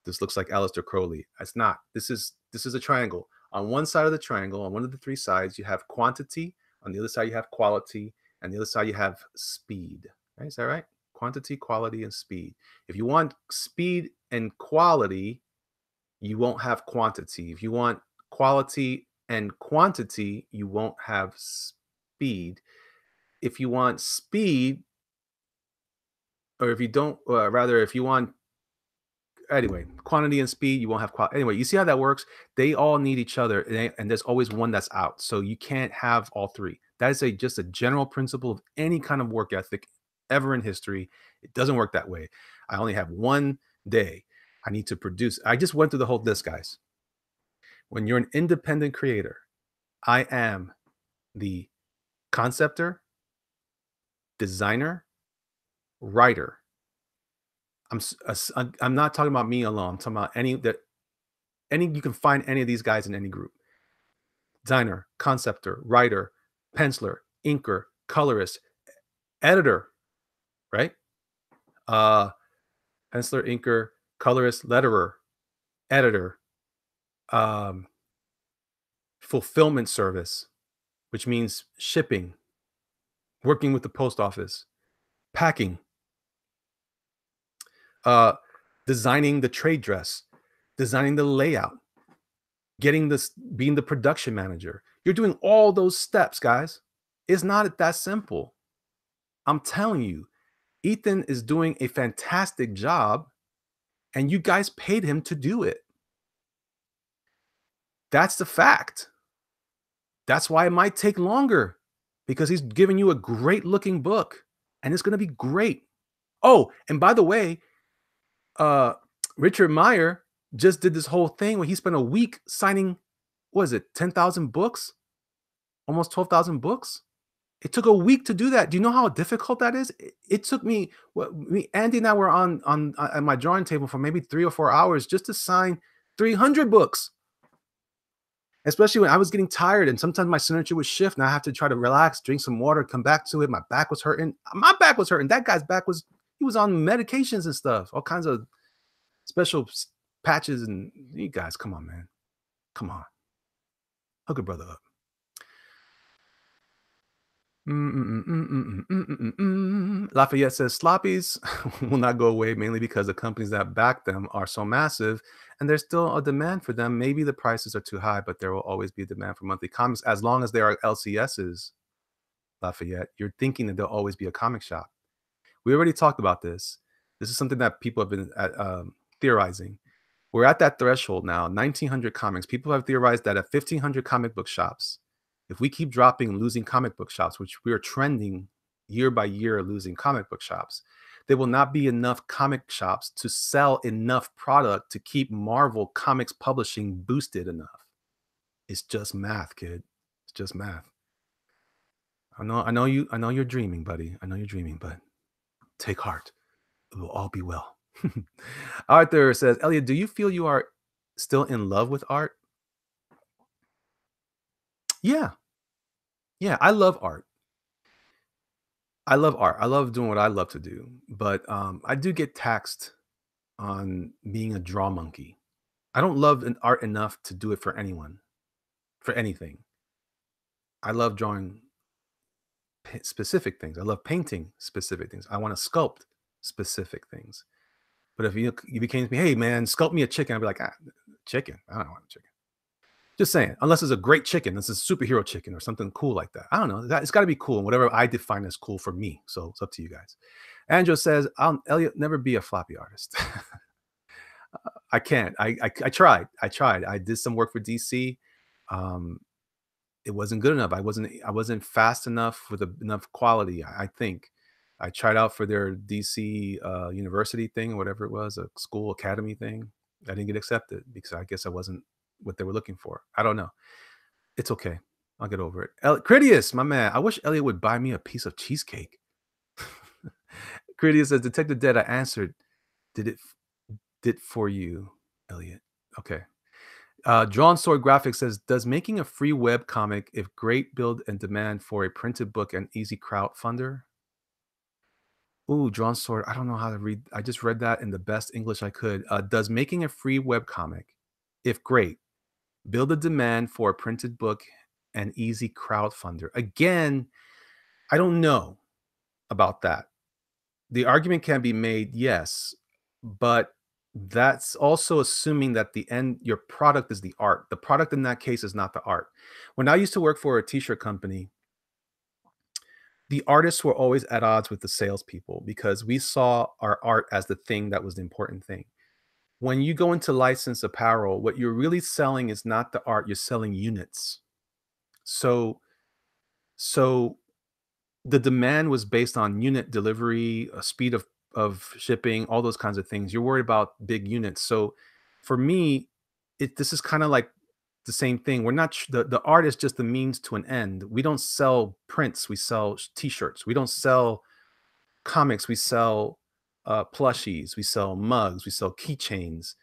This looks like Aleister Crowley. It's not. This is a triangle. On one side of the triangle, on one of the 3 sides, you have quantity. On the other side, you have quality. And the other side, you have speed. Right? Is that right? Quantity, quality, and speed. If you want speed and quality, you won't have quantity. If you want quality and quantity, you won't have speed. If you want speed, or if you don't, rather, if you want, anyway, quantity and speed, you won't have quality. Anyway, you see how that works? They all need each other, and there's always one that's out. So you can't have all 3. That is just a general principle of any kind of work ethic ever in history. It doesn't work that way. I only have one day. I need to produce. I just went through the whole list, guys. When you're an independent creator, I am the conceptor, designer, writer. I'm not talking about me alone. I'm talking about any you can find any of these guys in any group. Designer, conceptor, writer, penciler, inker, colorist, editor, right? Penciler, inker, colorist, letterer, editor, fulfillment service, which means shipping, working with the post office, packing, designing the trade dress, designing the layout, being the production manager. You're doing all those steps, guys. It's not that simple. I'm telling you, Ethan is doing a fantastic job, and you guys paid him to do it. That's the fact. That's why it might take longer, because he's giving you a great looking book, and it's going to be great. Oh, and by the way, Richard Meyer just did this whole thing where he spent a week signing, what is it, 10,000 books? Almost 12,000 books? It took a week to do that. Do you know how difficult that is? It took me, Andy and I were on at my drawing table for maybe 3 or 4 hours just to sign 300 books. Especially when I was getting tired and sometimes my signature would shift and I have to try to relax, drink some water, come back to it. My back was hurting. My back was hurting. That guy's back he was on medications and stuff, all kinds of special patches. And you guys, come on, man. Come on. Hook a brother up. Lafayette says sloppies will not go away mainly because the companies that back them are so massive and there's still a demand for them. Maybe the prices are too high, but there will always be a demand for monthly comics as long as there are LCSs. Lafayette, you're thinking that there'll always be a comic shop. We already talked about this. This is something that people have been theorizing. We're at that threshold now, 1,900 comics. People have theorized that at 1,500 comic book shops, if we keep dropping and losing comic book shops, which we are trending year by year losing comic book shops, there will not be enough comic shops to sell enough product to keep Marvel Comics publishing boosted enough. It's just math, kid. It's just math. I know you're dreaming, buddy. I know you're dreaming, but take heart. It will all be well. Arthur says, Elliot, do you feel you are still in love with art? Yeah. Yeah, I love art. I love art. I love doing what I love to do. But I do get taxed on being a draw monkey. I don't love an art enough to do it for anyone, for anything. I love drawing specific things. I love painting specific things. I want to sculpt specific things. But if you became to me, hey man, sculpt me a chicken, I'd be like, chicken? I don't want a chicken. Just saying, unless it's a great chicken, this is a superhero chicken or something cool like that. I don't know. It's got to be cool, whatever I define as cool for me. So it's up to you guys. Andrew says, I'll Elliot never be a floppy artist. I can't. I tried. I did some work for DC. Um, it wasn't good enough. I wasn't fast enough with enough quality. I think I tried out for their DC university thing, whatever it was, a school academy thing. I didn't get accepted because I guess I wasn't what they were looking for. I don't know. It's okay. I'll get over it. Critius, my man. I wish Elliot would buy me a piece of cheesecake. Critius says, Detective Dead, I answered. Did for you, Elliot. Okay. Drawn Sword Graphics says, does making a free web comic if great build and demand for a printed book and easy crowdfunder? Ooh, Drawn Sword. I don't know how to read. I just read that in the best English I could. Does making a free web comic, if great, build a demand for a printed book and easy crowdfunder? Again, I don't know about that. The argument can be made, yes, but that's also assuming that your product is the art. The product in that case is not the art. When I used to work for a t-shirt company, the artists were always at odds with the salespeople because we saw our art as the thing that was the important thing. When you go into licensed apparel, what you're really selling is not the art, you're selling units. So the demand was based on unit delivery, speed of shipping, all those kinds of things. You're worried about big units. So for me, this is kind of like the same thing. We're not the art is just the means to an end. We don't sell prints. We sell t-shirts. We don't sell comics. We sell plushies. We sell mugs. We sell keychains.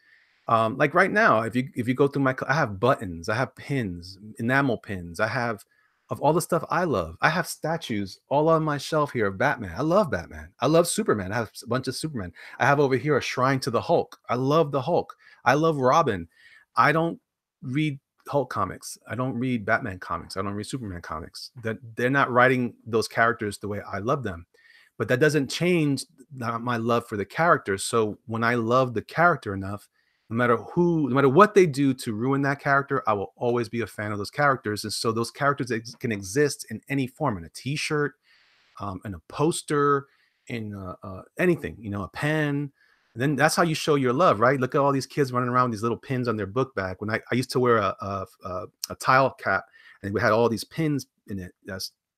Like right now, if you go through I have buttons, I have pins, enamel pins, I have of all the stuff I love. I have statues all on my shelf here of Batman. I love Batman. I love Superman. I have a bunch of Superman. I have over here a shrine to the Hulk. I love the Hulk. I love Robin. I don't read Hulk comics. I don't read Batman comics. I don't read Superman comics. That they're not writing those characters the way I love them. But that doesn't change my love for the character. So when I love the character enough, no matter what they do to ruin that character, I will always be a fan of those characters. And so those characters can exist in any form, in a t-shirt, in a poster, in anything, a pen. And then that's how you show your love, right? Look at all these kids running around with these little pins on their book bag. When I used to wear a tile cap and we had all these pins in it.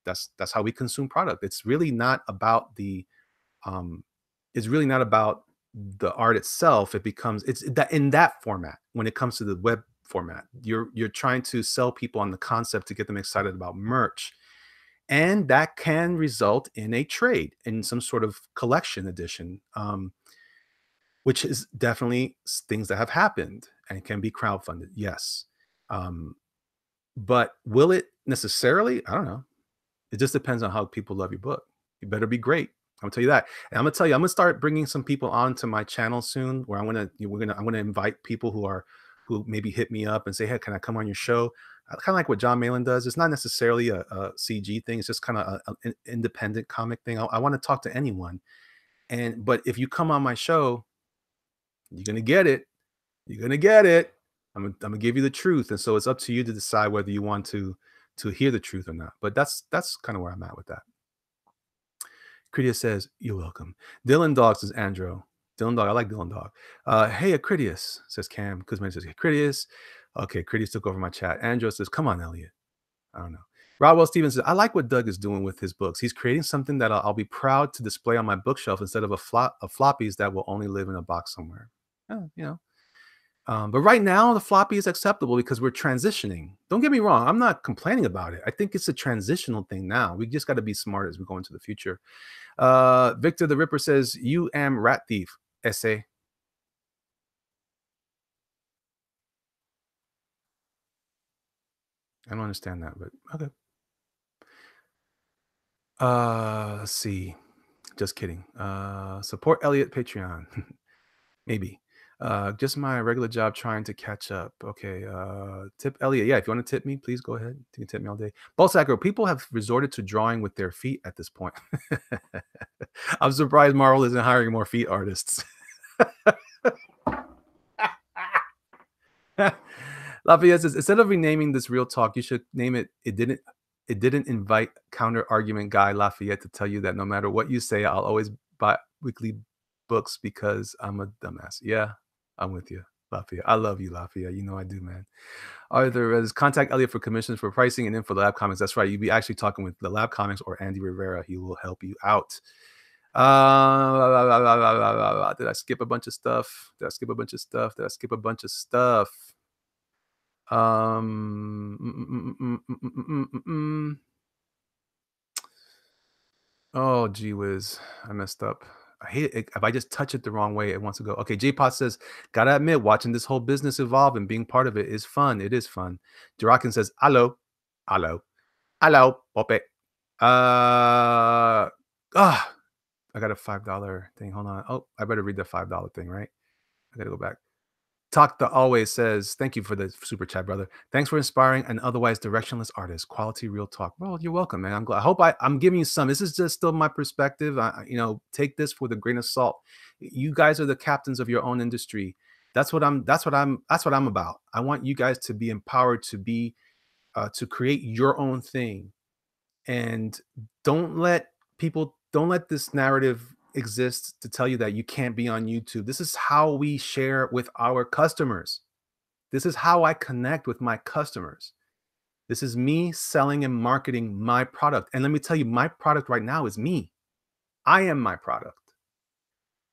That's how we consume product. It's really not about it's really not about the art itself. It's that in that format. When it comes to the web format, you're trying to sell people on the concept to get them excited about merch, and that can result in a trade, in some sort of collection edition, which is definitely things that have happened and can be crowdfunded. Yes, but will it necessarily? I don't know. It just depends on how people love your book. You better be great. I'm gonna tell you that. And I'm gonna tell you, I'm gonna start bringing some people onto my channel soon, where I'm gonna invite people who who maybe hit me up and say, "Hey, can I come on your show?" Kind of like what John Malin does. It's not necessarily a CG thing. It's just kind of an independent comic thing. I want to talk to anyone. But if you come on my show, you're gonna get it. You're gonna get it. I'm gonna give you the truth, and so it's up to you to decide whether you want to hear the truth or not. But that's kind of where I'm at with that. Critias says, "You're welcome." Dylan Dog says, "Andro." Dylan Dog, I like Dylan Dog. Hey, Critias, says Cam. Kuzma says, "Hey, Critias." Okay, Critias took over my chat. Andro says, "Come on, Elliot." I don't know. Rodwell Stevens says, "I like what Doug is doing with his books. He's creating something that I'll be proud to display on my bookshelf instead of of floppies that will only live in a box somewhere." You know, but right now, the floppy is acceptable because we're transitioning. Don't get me wrong. I'm not complaining about it. I think it's a transitional thing now. We just got to be smart as we go into the future. Victor the Ripper says, "You am rat thief, essay." I don't understand that, but okay. Let's see. Just kidding. Support Elliot Patreon. Maybe. Just my regular job trying to catch up. Okay. Tip Elliot. Yeah, if you want to tip me, please go ahead. You can tip me all day. Balsaco, people have resorted to drawing with their feet at this point. I'm surprised Marvel isn't hiring more feet artists. Lafayette says, instead of renaming this real talk, you should name it it didn't invite counter argument guy Lafayette to tell you that no matter what you say, I'll always buy weekly books because I'm a dumbass. Yeah, I'm with you, Lafayette. I love you, Lafayette. You know I do, man. Arthur says, contact Elliot for commissions for pricing and then for the Lab Comics. That's right. You'd be actually talking with the Lab Comics or Andy Rivera. He will help you out. Did I skip a bunch of stuff? Did I skip a bunch of stuff? Did I skip a bunch of stuff? Oh, gee whiz. I messed up. I hate it. If I just touch it the wrong way, it wants to go. Okay, J-Pot says, gotta admit, watching this whole business evolve and being part of it is fun. It is fun. Jarakin says, hello. Hello. Hello, Pope. I got a $5 thing. Hold on. Oh, I better read the $5 thing, right? I gotta go back. Takta always says, thank you for the super chat, brother. Thanks for inspiring an otherwise directionless artist. Quality real talk. Well, you're welcome, man. I'm glad. I hope I'm giving you some. This is just still my perspective. Take this with a grain of salt. You guys are the captains of your own industry. That's what I'm about. I want you guys to be empowered to create your own thing. And don't let this narrative exist to tell you that you can't be on YouTube. This is how we share with our customers. This is how I connect with my customers. This is me selling and marketing my product. And let me tell you, my product right now is me. I am my product.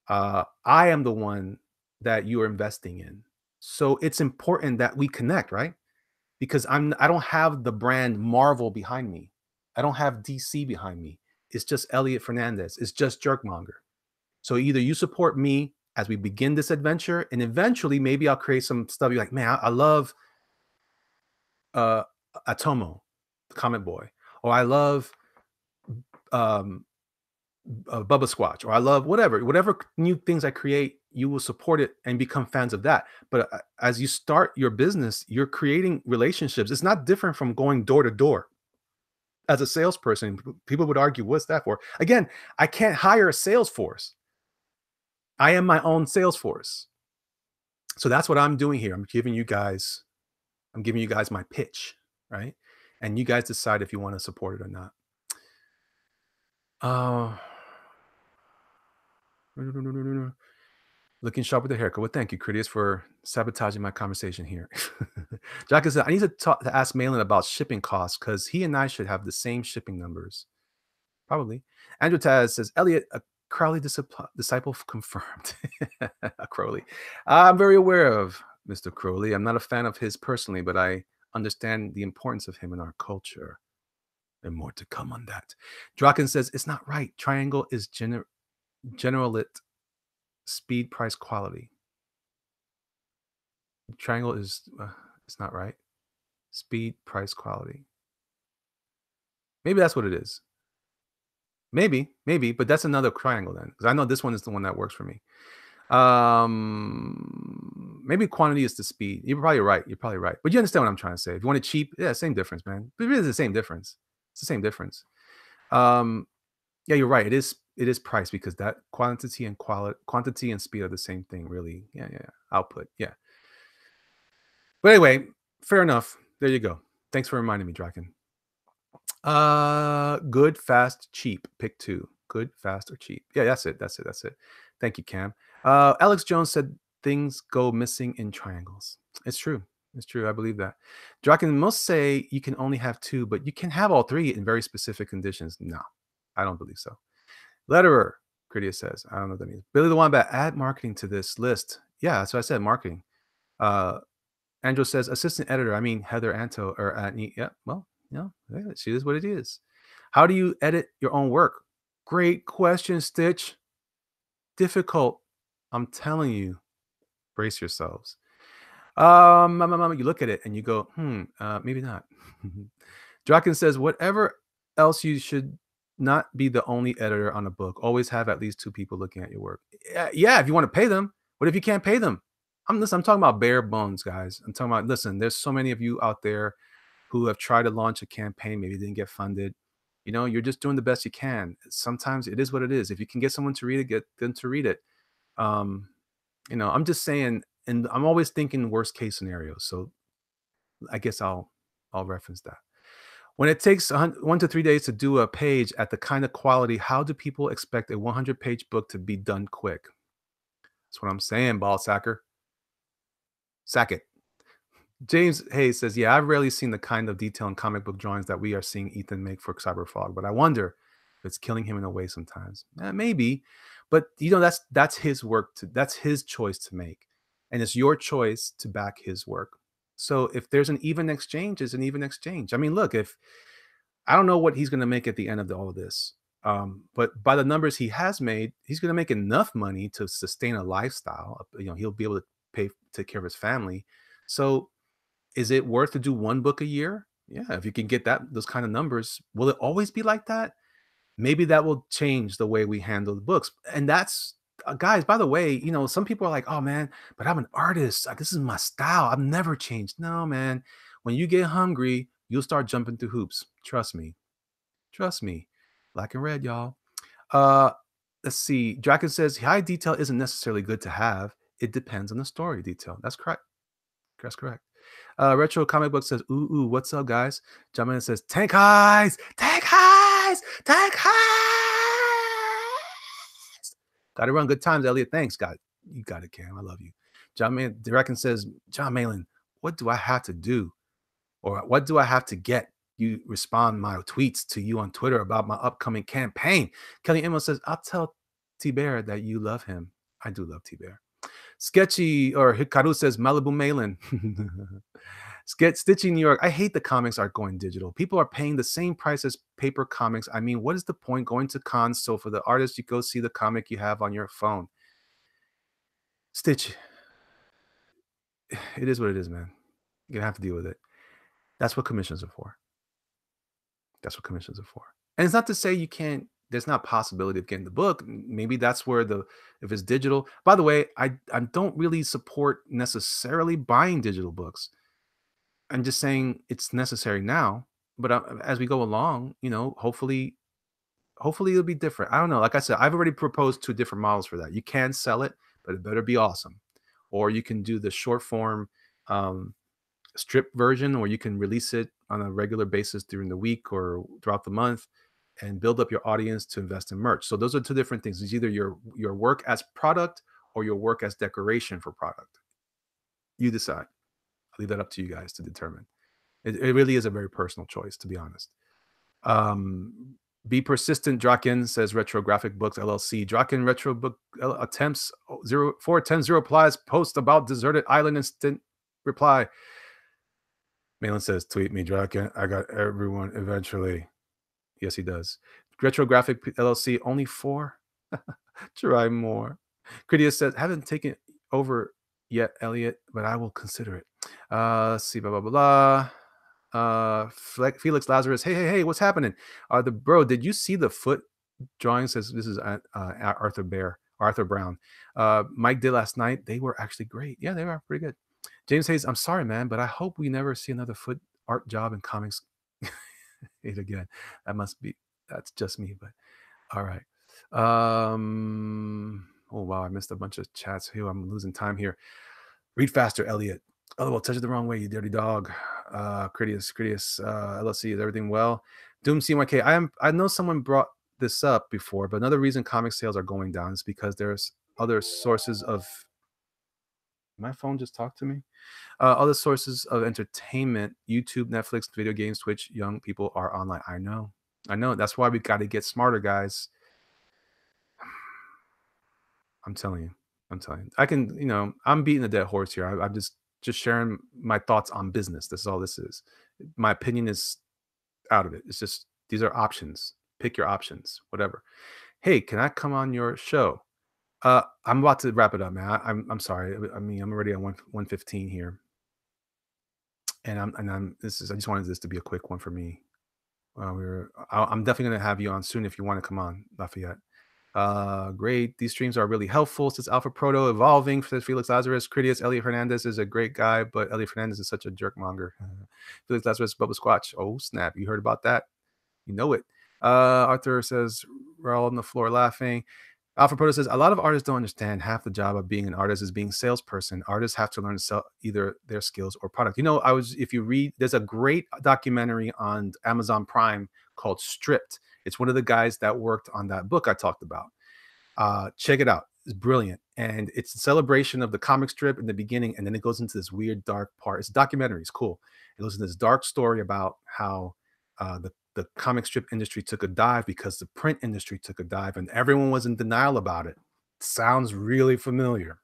I am the one that you are investing in. So it's important that we connect, right? Because I don't have the brand Marvel behind me. I don't have DC behind me. It's just Elliot Fernandez. It's just Jerkmonger. So either you support me as we begin this adventure, and eventually maybe I'll create some stuff. You're like, man, I love Atomo, the Comic Boy, or I love um, Bubba Squatch, or I love whatever new things I create. You will support it and become fans of that. But as you start your business, you're creating relationships. It's not different from going door to door. As a salesperson, people would argue, what's that for? Again, I can't hire a sales force. I am my own sales force. So that's what I'm doing here. I'm giving you guys my pitch, right? And you guys decide if you want to support it or not. Looking sharp with the haircut. Well, thank you, Critias, for sabotaging my conversation here. Jack said, I need to ask Malin about shipping costs because he and I should have the same shipping numbers. Probably. Andrew Taz says, Elliot, a Crowley disciple confirmed. A Crowley. I'm very aware of Mr. Crowley. I'm not a fan of his personally, but I understand the importance of him in our culture. And more to come on that. Draken says, it's not right. Triangle is generalit speed, price, quality. Triangle is, it's not right. Speed, price, quality. Maybe that's what it is. Maybe, but that's another triangle then. Because I know this one is the one that works for me. Maybe quantity is the speed. You're probably right. You're probably right. But you understand what I'm trying to say. If you want it cheap, yeah, same difference, man. But it is the same difference. It's the same difference. Um, yeah, you're right. It is price because that quantity and speed are the same thing, really. Yeah, yeah. Output. Yeah. But anyway, fair enough. There you go. Thanks for reminding me, Draken. Good, fast, cheap. Pick two. Good, fast, or cheap. Yeah, that's it. That's it. That's it. Thank you, Cam. Alex Jones said things go missing in triangles. It's true. It's true. I believe that. Draken, most say you can only have two, but you can have all three in very specific conditions. No, I don't believe so. Letterer, Critias says. I don't know what that means. Billy the Wombat, add marketing to this list. Yeah, that's what I said, marketing. Andrew says, assistant editor. I mean, Heather Anto or yeah. Well, she is what it is. How do you edit your own work? Great question, Stitch. Difficult. I'm telling you. Brace yourselves. You look at it and you go, maybe not. Draken says, whatever else, you should not be the only editor on a book. Always have at least two people looking at your work. Yeah, if you want to pay them. What if you can't pay them? I'm talking about bare bones, guys. I'm talking about, listen, there's so many of you out there who have tried to launch a campaign, maybe didn't get funded. You're just doing the best you can. Sometimes it is what it is. If you can get someone to read it, get them to read it. I'm just saying, and I'm always thinking worst case scenarios. So I guess I'll reference that. When it takes 1 to 3 days to do a page at the kind of quality, how do people expect a 100-page book to be done quick? That's what I'm saying, ball sacker. Sack it. James Hayes says, yeah, I've rarely seen the kind of detail in comic book drawings that we are seeing Ethan make for Cyberfrog, but I wonder if it's killing him in a way sometimes. Maybe, but that's his work. That's his choice to make, and it's your choice to back his work. So if there's an even exchange, it's an even exchange. I mean, look, if I don't know what he's going to make at the end of all of this, but by the numbers he has made, he's going to make enough money to sustain a lifestyle. He'll be able to take care of his family. So is it worth to do one book a year? Yeah, if you can get those kind of numbers. Will it always be like that? Maybe that will change the way we handle the books. And that's guys, by the way, some people are like, oh man, but I'm an artist. Like, this is my style. I've never changed. No, man. When you get hungry, you'll start jumping through hoops. Trust me. Trust me. Black and red, y'all. Let's see. Draken says high detail isn't necessarily good to have. It depends on the story detail. That's correct. That's correct. Retro Comic Book says, ooh, what's up, guys? Jumpman says, tank highs, tank highs, tank highs. Gotta run good times, Elliot. Thanks, God. You got it, Cam. I love you. Jumpman Draken says, John Malin, what do I have to do? Or what do I have to get? You respond my tweets to you on Twitter about my upcoming campaign. Kelly Emo says, I'll tell T-Bear that you love him. I do love T-Bear. Sketchy or Hikaru says Malibu Malin. Stitching New York. I hate the comics are going digital. People are paying the same price as paper comics. I mean, what is the point going to cons? So for the artist, you go see the comic you have on your phone. Stitch. It is what it is, man. You're gonna have to deal with it. That's what commissions are for. That's what commissions are for. And it's not to say you can't. There's not possibility of getting the book. Maybe that's where if it's digital. By the way, I don't really support necessarily buying digital books. I'm just saying it's necessary now. But as we go along, hopefully it'll be different. I don't know. Like I said, I've already proposed 2 different models for that. You can sell it, but it better be awesome. Or you can do the short form strip version, or you can release it on a regular basis during the week or throughout the month and build up your audience to invest in merch. So those are 2 different things. It's either your work as product or your work as decoration for product. You decide. I'll leave that up to you guys to determine. It really is a very personal choice, to be honest. Be persistent, Draken says Retro Graphic Books LLC. Draken Retro Book attempts 410 replies, post about deserted island instant reply. Malin says, tweet me, Draken. I got everyone eventually. Yes, he does. Retro Graphic LLC, only 4? Try more. Critias says, haven't taken over yet, Elliot, but I will consider it. Let's see, blah, blah, blah. Felix Lazarus, hey, what's happening? Did you see the foot drawing? Says this is Arthur Bear. Arthur Brown. Mike did last night. They were actually great. Yeah, they were pretty good. James Hayes, I'm sorry, man, but I hope we never see another foot art job in comics it again. That must be that's just me, but all right. Oh wow, I missed a bunch of chats here. I'm losing time here. Read faster, Elliot. Oh, well, touch it the wrong way, you dirty dog. Critias, LSC, is everything well? Doom CYK. I know someone brought this up before, but another reason comic sales are going down is because there's other sources of my phone just talked to me. Other sources of entertainment, YouTube, Netflix, video games, Twitch, young people are online. I know. I know. That's why we got to get smarter, guys. I'm telling you. I'm telling you. I can, I'm beating a dead horse here. I'm just sharing my thoughts on business. This is all this is. My opinion is out of it. It's just these are options. Pick your options, whatever. Hey, can I come on your show? I'm about to wrap it up, man. I'm sorry. I mean, I'm already at 115 here. And I'm this is I just wanted this to be a quick one for me. I'm definitely gonna have you on soon if you want to come on, Lafayette. Great. These streams are really helpful. Says Alpha Proto evolving. Says Felix Lazarus. Critias Elliot Fernandez is a great guy, but Elliot Fernandez is such a jerk monger. Felix Lazarus, Bubba Squatch. Oh snap! You heard about that? You know it. Arthur says we're all on the floor laughing. Alpha Proto says a lot of artists don't understand half the job of being an artist is being salesperson. Artists have to learn to sell either their skills or product. If you read, there's a great documentary on Amazon Prime called Stripped. It's one of the guys that worked on that book I talked about. Check it out. It's brilliant. And it's a celebration of the comic strip in the beginning. And then it goes into this weird, dark part. It's a documentary. It's cool. It goes into this dark story about how the comic strip industry took a dive because the print industry took a dive and everyone was in denial about it. Sounds really familiar.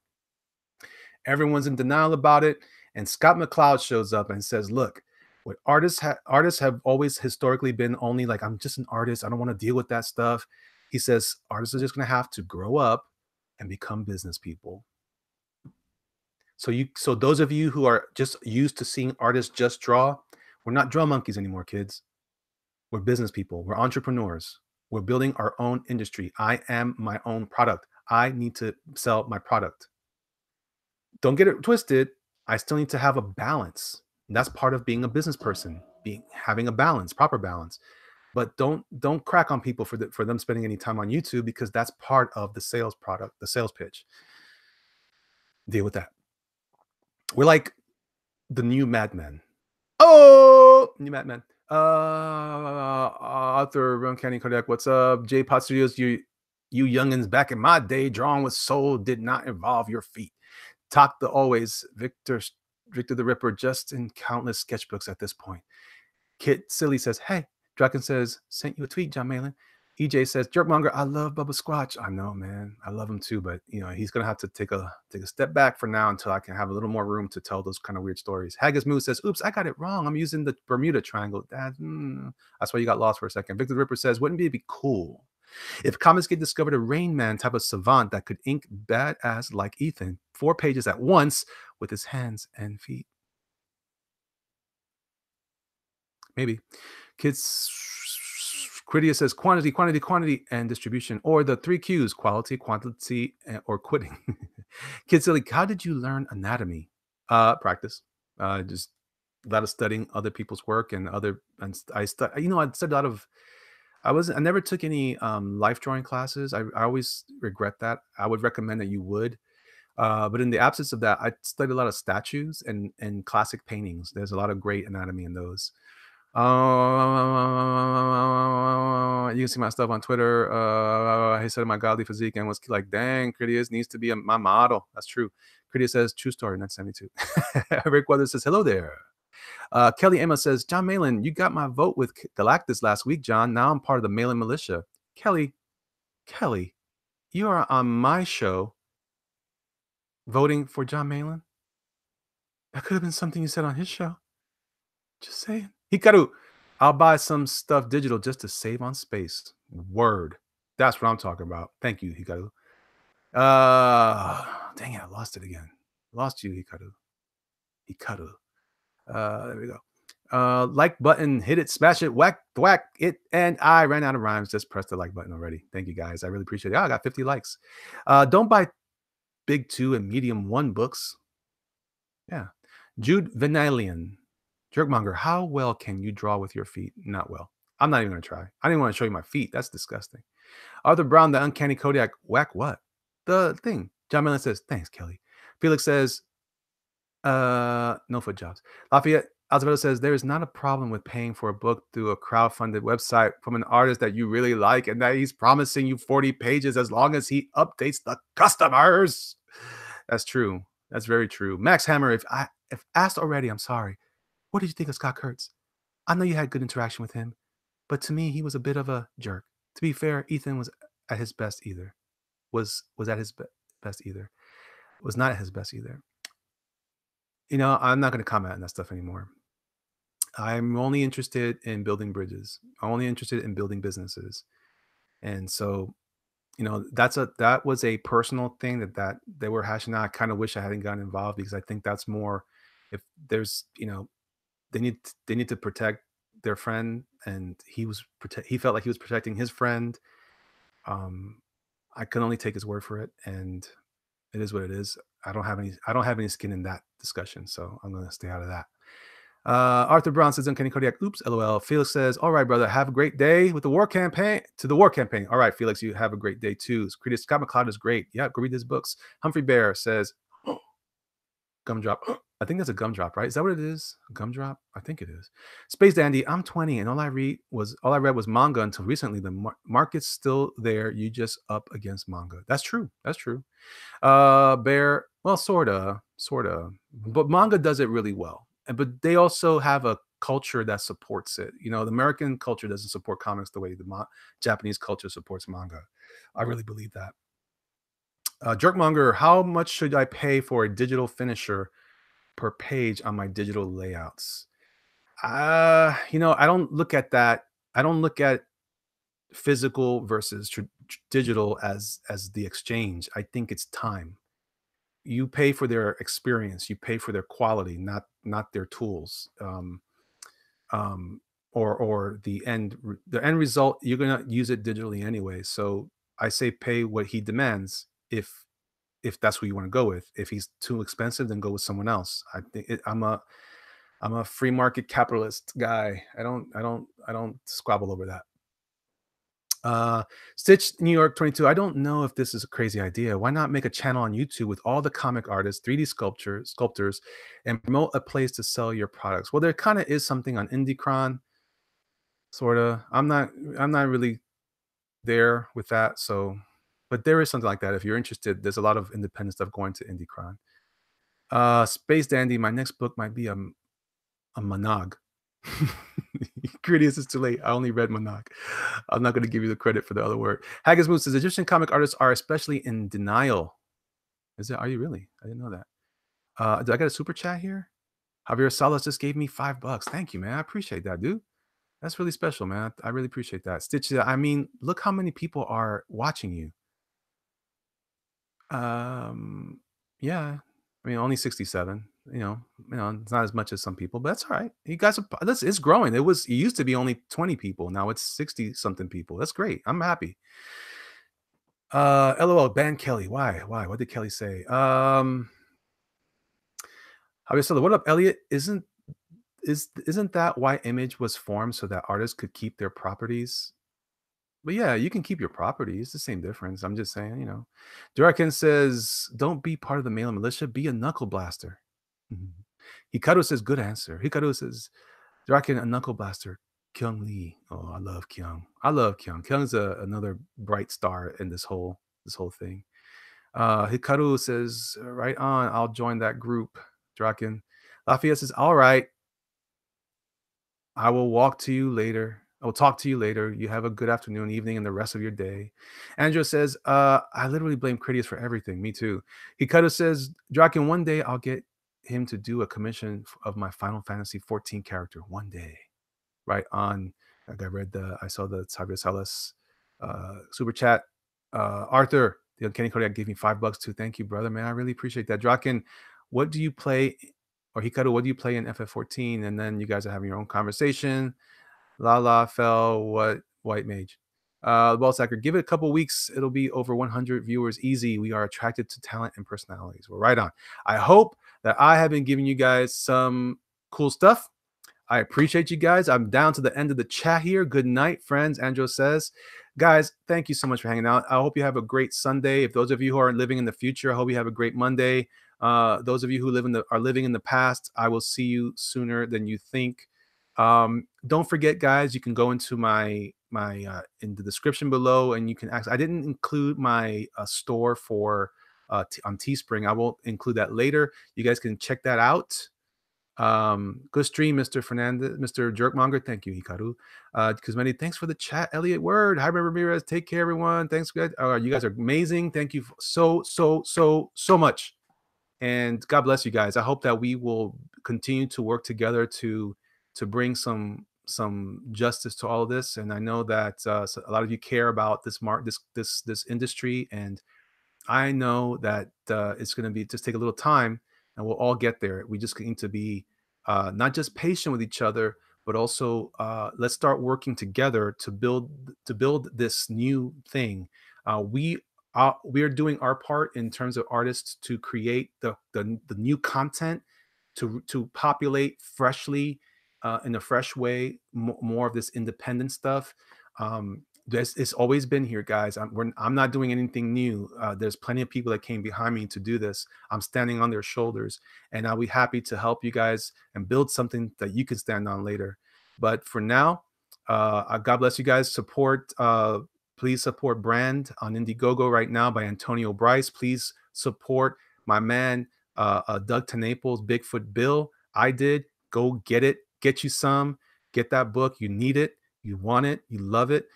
Everyone's in denial about it. And Scott McCloud shows up and says, look, what artists have always historically been only like, I'm just an artist. I don't want to deal with that stuff. He says artists are just going to have to grow up and become business people. So those of you who are just used to seeing artists just draw, we're not draw monkeys anymore, kids. We're business people. We're entrepreneurs. We're building our own industry. I am my own product. I need to sell my product. Don't get it twisted. I still need to have a balance. And that's part of being a business person, having a balance, proper balance. But don't crack on people for them spending any time on YouTube because that's part of the sales product, the sales pitch. Deal with that. We're like the new Mad Men. Oh, new Mad Men. Arthur Run Candy Kodak, what's up? J Pot Studios, you youngins back in my day, drawing with soul did not involve your feet. Talk the always Victor the Ripper, just in countless sketchbooks at this point. Kit Silly says, hey. Draken says, sent you a tweet, John Malin. EJ says, Jerkmonger, I love Bubba Squatch. I know, man. I love him too, but he's gonna have to take a step back for now until I can have a little more room to tell those kind of weird stories. Haggis Moose says, oops, I got it wrong. I'm using the Bermuda Triangle. That's why you got lost for a second. Victor the Ripper says, wouldn't it be cool if comics get discovered a Rain Man type of savant that could ink badass like Ethan 4 pages at once with his hands and feet? Maybe. Kids Critias says quantity, and distribution, or the 3 Qs, quality, quantity, or quitting. Kid Silly, how did you learn anatomy? Practice. Just a lot of studying other people's work and I studied a lot of, I never took any life drawing classes. I always regret that. I would recommend that you would. But in the absence of that, I studied a lot of statues and classic paintings. There's a lot of great anatomy in those. You can see my stuff on Twitter. He said my godly physique and was like, dang, Critias needs to be my model. That's true. Critias says, true story, 1972. Rick Weather says, hello there. Kelly Emma says, John Malin, you got my vote with Galactus last week, John. Now I'm part of the Malin militia. Kelly, you are on my show voting for John Malin. That could have been something you said on his show. Just saying. Hikaru, I'll buy some stuff digital just to save on space. Word. That's what I'm talking about. Thank you, Hikaru. Dang it, I lost it again. Lost you, Hikaru. There we go. Like button, hit it, smash it, whack, whack it. And I ran out of rhymes. Just press the like button already. Thank you guys. I really appreciate it. Oh, I got 50 likes. Don't buy big two and medium one books. Yeah. Jude Vanillian. Jerkmonger, how well can you draw with your feet? Not well. I'm not even going to try. I didn't want to show you my feet. That's disgusting. Arthur Brown, the uncanny Kodiak, whack what? The thing. John Millen says, thanks, Kelly. Felix says, no foot jobs. Lafayette Azevedo says, there is not a problem with paying for a book through a crowdfunded website from an artist that you really like and that he's promising you 40 pages as long as he updates the customers. That's true. That's very true. Max Hammer, if asked already, I'm sorry. What did you think of Scott Kurtz? I know you had good interaction with him, but to me, he was a bit of a jerk. To be fair, Ethan was at his best either. Was at his best either. Was not at his best either. You know, I'm not going to comment on that stuff anymore. I'm only interested in building bridges. I'm only interested in building businesses. And so, you know, that was a personal thing that they were hashing out. I kind of wish I hadn't gotten involved because I think that's more if there's, you know, they need to protect their friend and he felt like he was protecting his friend. Um I can only take his word for it and it is what it is. I don't have any skin in that discussion, so I'm gonna stay out of that. Arthur Brown says, Uncanny Kodiak, oops, LOL. Felix says, all right, brother, have a great day with the war campaign. To the war campaign. All right, Felix, you have a great day too. Scott McCloud is great. Yeah, go read his books. Humphrey Bear says, gumdrop. I think that's a gumdrop, right? Is that what it is? A gumdrop? I think it is. Space Dandy, I'm 20 and all I read was manga until recently. The market's still there. You just up against manga. That's true. That's true. Bear, well, sorta, but manga does it really well. But they also have a culture that supports it. You know, the American culture doesn't support comics the way the Japanese culture supports manga. I really believe that. Jerkmonger, how much should I pay for a digital finisher per page on my digital layouts? You know, I don't look at that. I don't look at physical versus digital as the exchange. I think it's time. You pay for their experience, you pay for their quality, not their tools. Um, or the end result, you're gonna use it digitally anyway. So I say pay what he demands if that's who you want to go with. If he's too expensive, then go with someone else. I'm a free market capitalist guy. I don't squabble over that. Stitch New York 22. I don't know if this is a crazy idea. Why not make a channel on YouTube with all the comic artists, 3D sculptors, and promote a place to sell your products? Well, there kind of is something on IndieCron, sorta. I'm not really there with that. So, but there is something like that. If you're interested, there's a lot of independent stuff going to IndieCron. Space Dandy. My next book might be a monog. Critias is too late. I only read monog. I'm not going to give you the credit for the other word. Haggis Moose says Egyptian comic artists are especially in denial. Is it? Are you really? I didn't know that. Do I got a super chat here? Javier Salas just gave me $5. Thank you, man. I appreciate that, dude. That's really special, man. I really appreciate that. Stitch, I mean, look how many people are watching you. Yeah. I mean, only 67. It's not as much as some people, but that's all right. You guys are it's growing. It used to be only 20 people. Now it's 60 something people. That's great. I'm happy. LOL, ban Kelly. Why? What did Kelly say? Javier, what up, Elliot? Isn't that why Image was formed so that artists could keep their properties? But yeah, you can keep your property. It's the same difference. I'm just saying, you know. Durakin says, don't be part of the male militia, be a knuckle blaster. Hikaru says, good answer. Hikaru says, Durakin, a knuckle blaster. Kyung Lee. Oh, I love Kyung. Kyung's another bright star in this whole thing. Hikaru says, right on, I'll join that group. Draken. Lafayette says, all right. I will talk to you later. You have a good afternoon, evening, and the rest of your day. Andrew says, I literally blame Critias for everything. Me too. Hikaru says, Draken, one day I'll get him to do a commission of my Final Fantasy 14 character. One day. Right on. Like I saw the Xavier Salas super chat. Arthur, the Uncanny Kodiak gave me $5 too. Thank you, brother, man. I really appreciate that. Draken, what do you play or Hikaru, what do you play in FF14? And then you guys are having your own conversation. Lala fell, what white mage? Ballsacker, give it a couple weeks. It'll be over 100 viewers easy. We are attracted to talent and personalities. We're right on. I hope that I have been giving you guys some cool stuff. I appreciate you guys. I'm down to the end of the chat here. Good night, friends. Andrew says, guys, thank you so much for hanging out. I hope you have a great Sunday. If those of you who are living in the future, I hope you have a great Monday. Those of you who are living in the past, I will see you sooner than you think. Don't forget, guys, you can go into my in the description below, and you can ask. I didn't include my store for on Teespring. I will include that later. You guys can check that out. Good stream, Mr. Fernandez, Mr. Jerkmonger. Thank you, Hikaru. Kuzmeni, thanks for the chat. Elliot Word. Hi, Ramirez. Take care, everyone. Thanks, guys. You guys are amazing. Thank you so much. And God bless you guys. I hope that we will continue to work together to bring some justice to all of this. And I know that a lot of you care about this this industry, and I know that it's going to be just take a little time, and we'll all get there. We just need to be not just patient with each other, but also let's start working together to build this new thing. We are doing our part in terms of artists to create the new content to populate freshly in a fresh way more of this independent stuff. It's always been here, guys. I'm not doing anything new. There's plenty of people that came behind me to do this. I'm standing on their shoulders, and I'll be happy to help you guys and build something that you can stand on later. But for now, God bless you guys. Please support Brand on Indiegogo right now by Antonio Bryce. Please support my man, Doug Tenaples, Bigfoot Bill. I did. Go get it. Get you some. Get that book. You need it. You want it. You love it.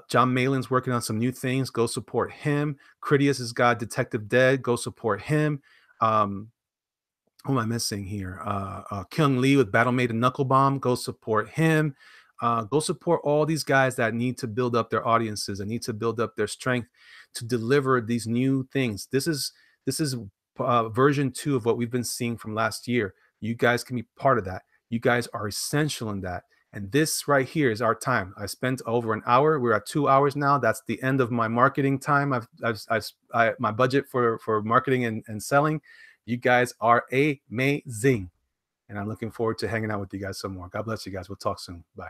John Malin's working on some new things. Go support him. Critias has got Detective Dead. Go support him. Who am I missing here? Kyung Lee with Battle Made and Knuckle Bomb. Go support him. Go support all these guys that need to build up their audiences and need to build up their strength to deliver these new things. This is version 2 of what we've been seeing from last year. You guys can be part of that. You guys are essential in that. And this right here is our time. I spent over an hour. We're at 2 hours now. That's the end of my marketing time. My budget for marketing and selling. You guys are amazing. And I'm looking forward to hanging out with you guys some more. God bless you guys. We'll talk soon. Bye.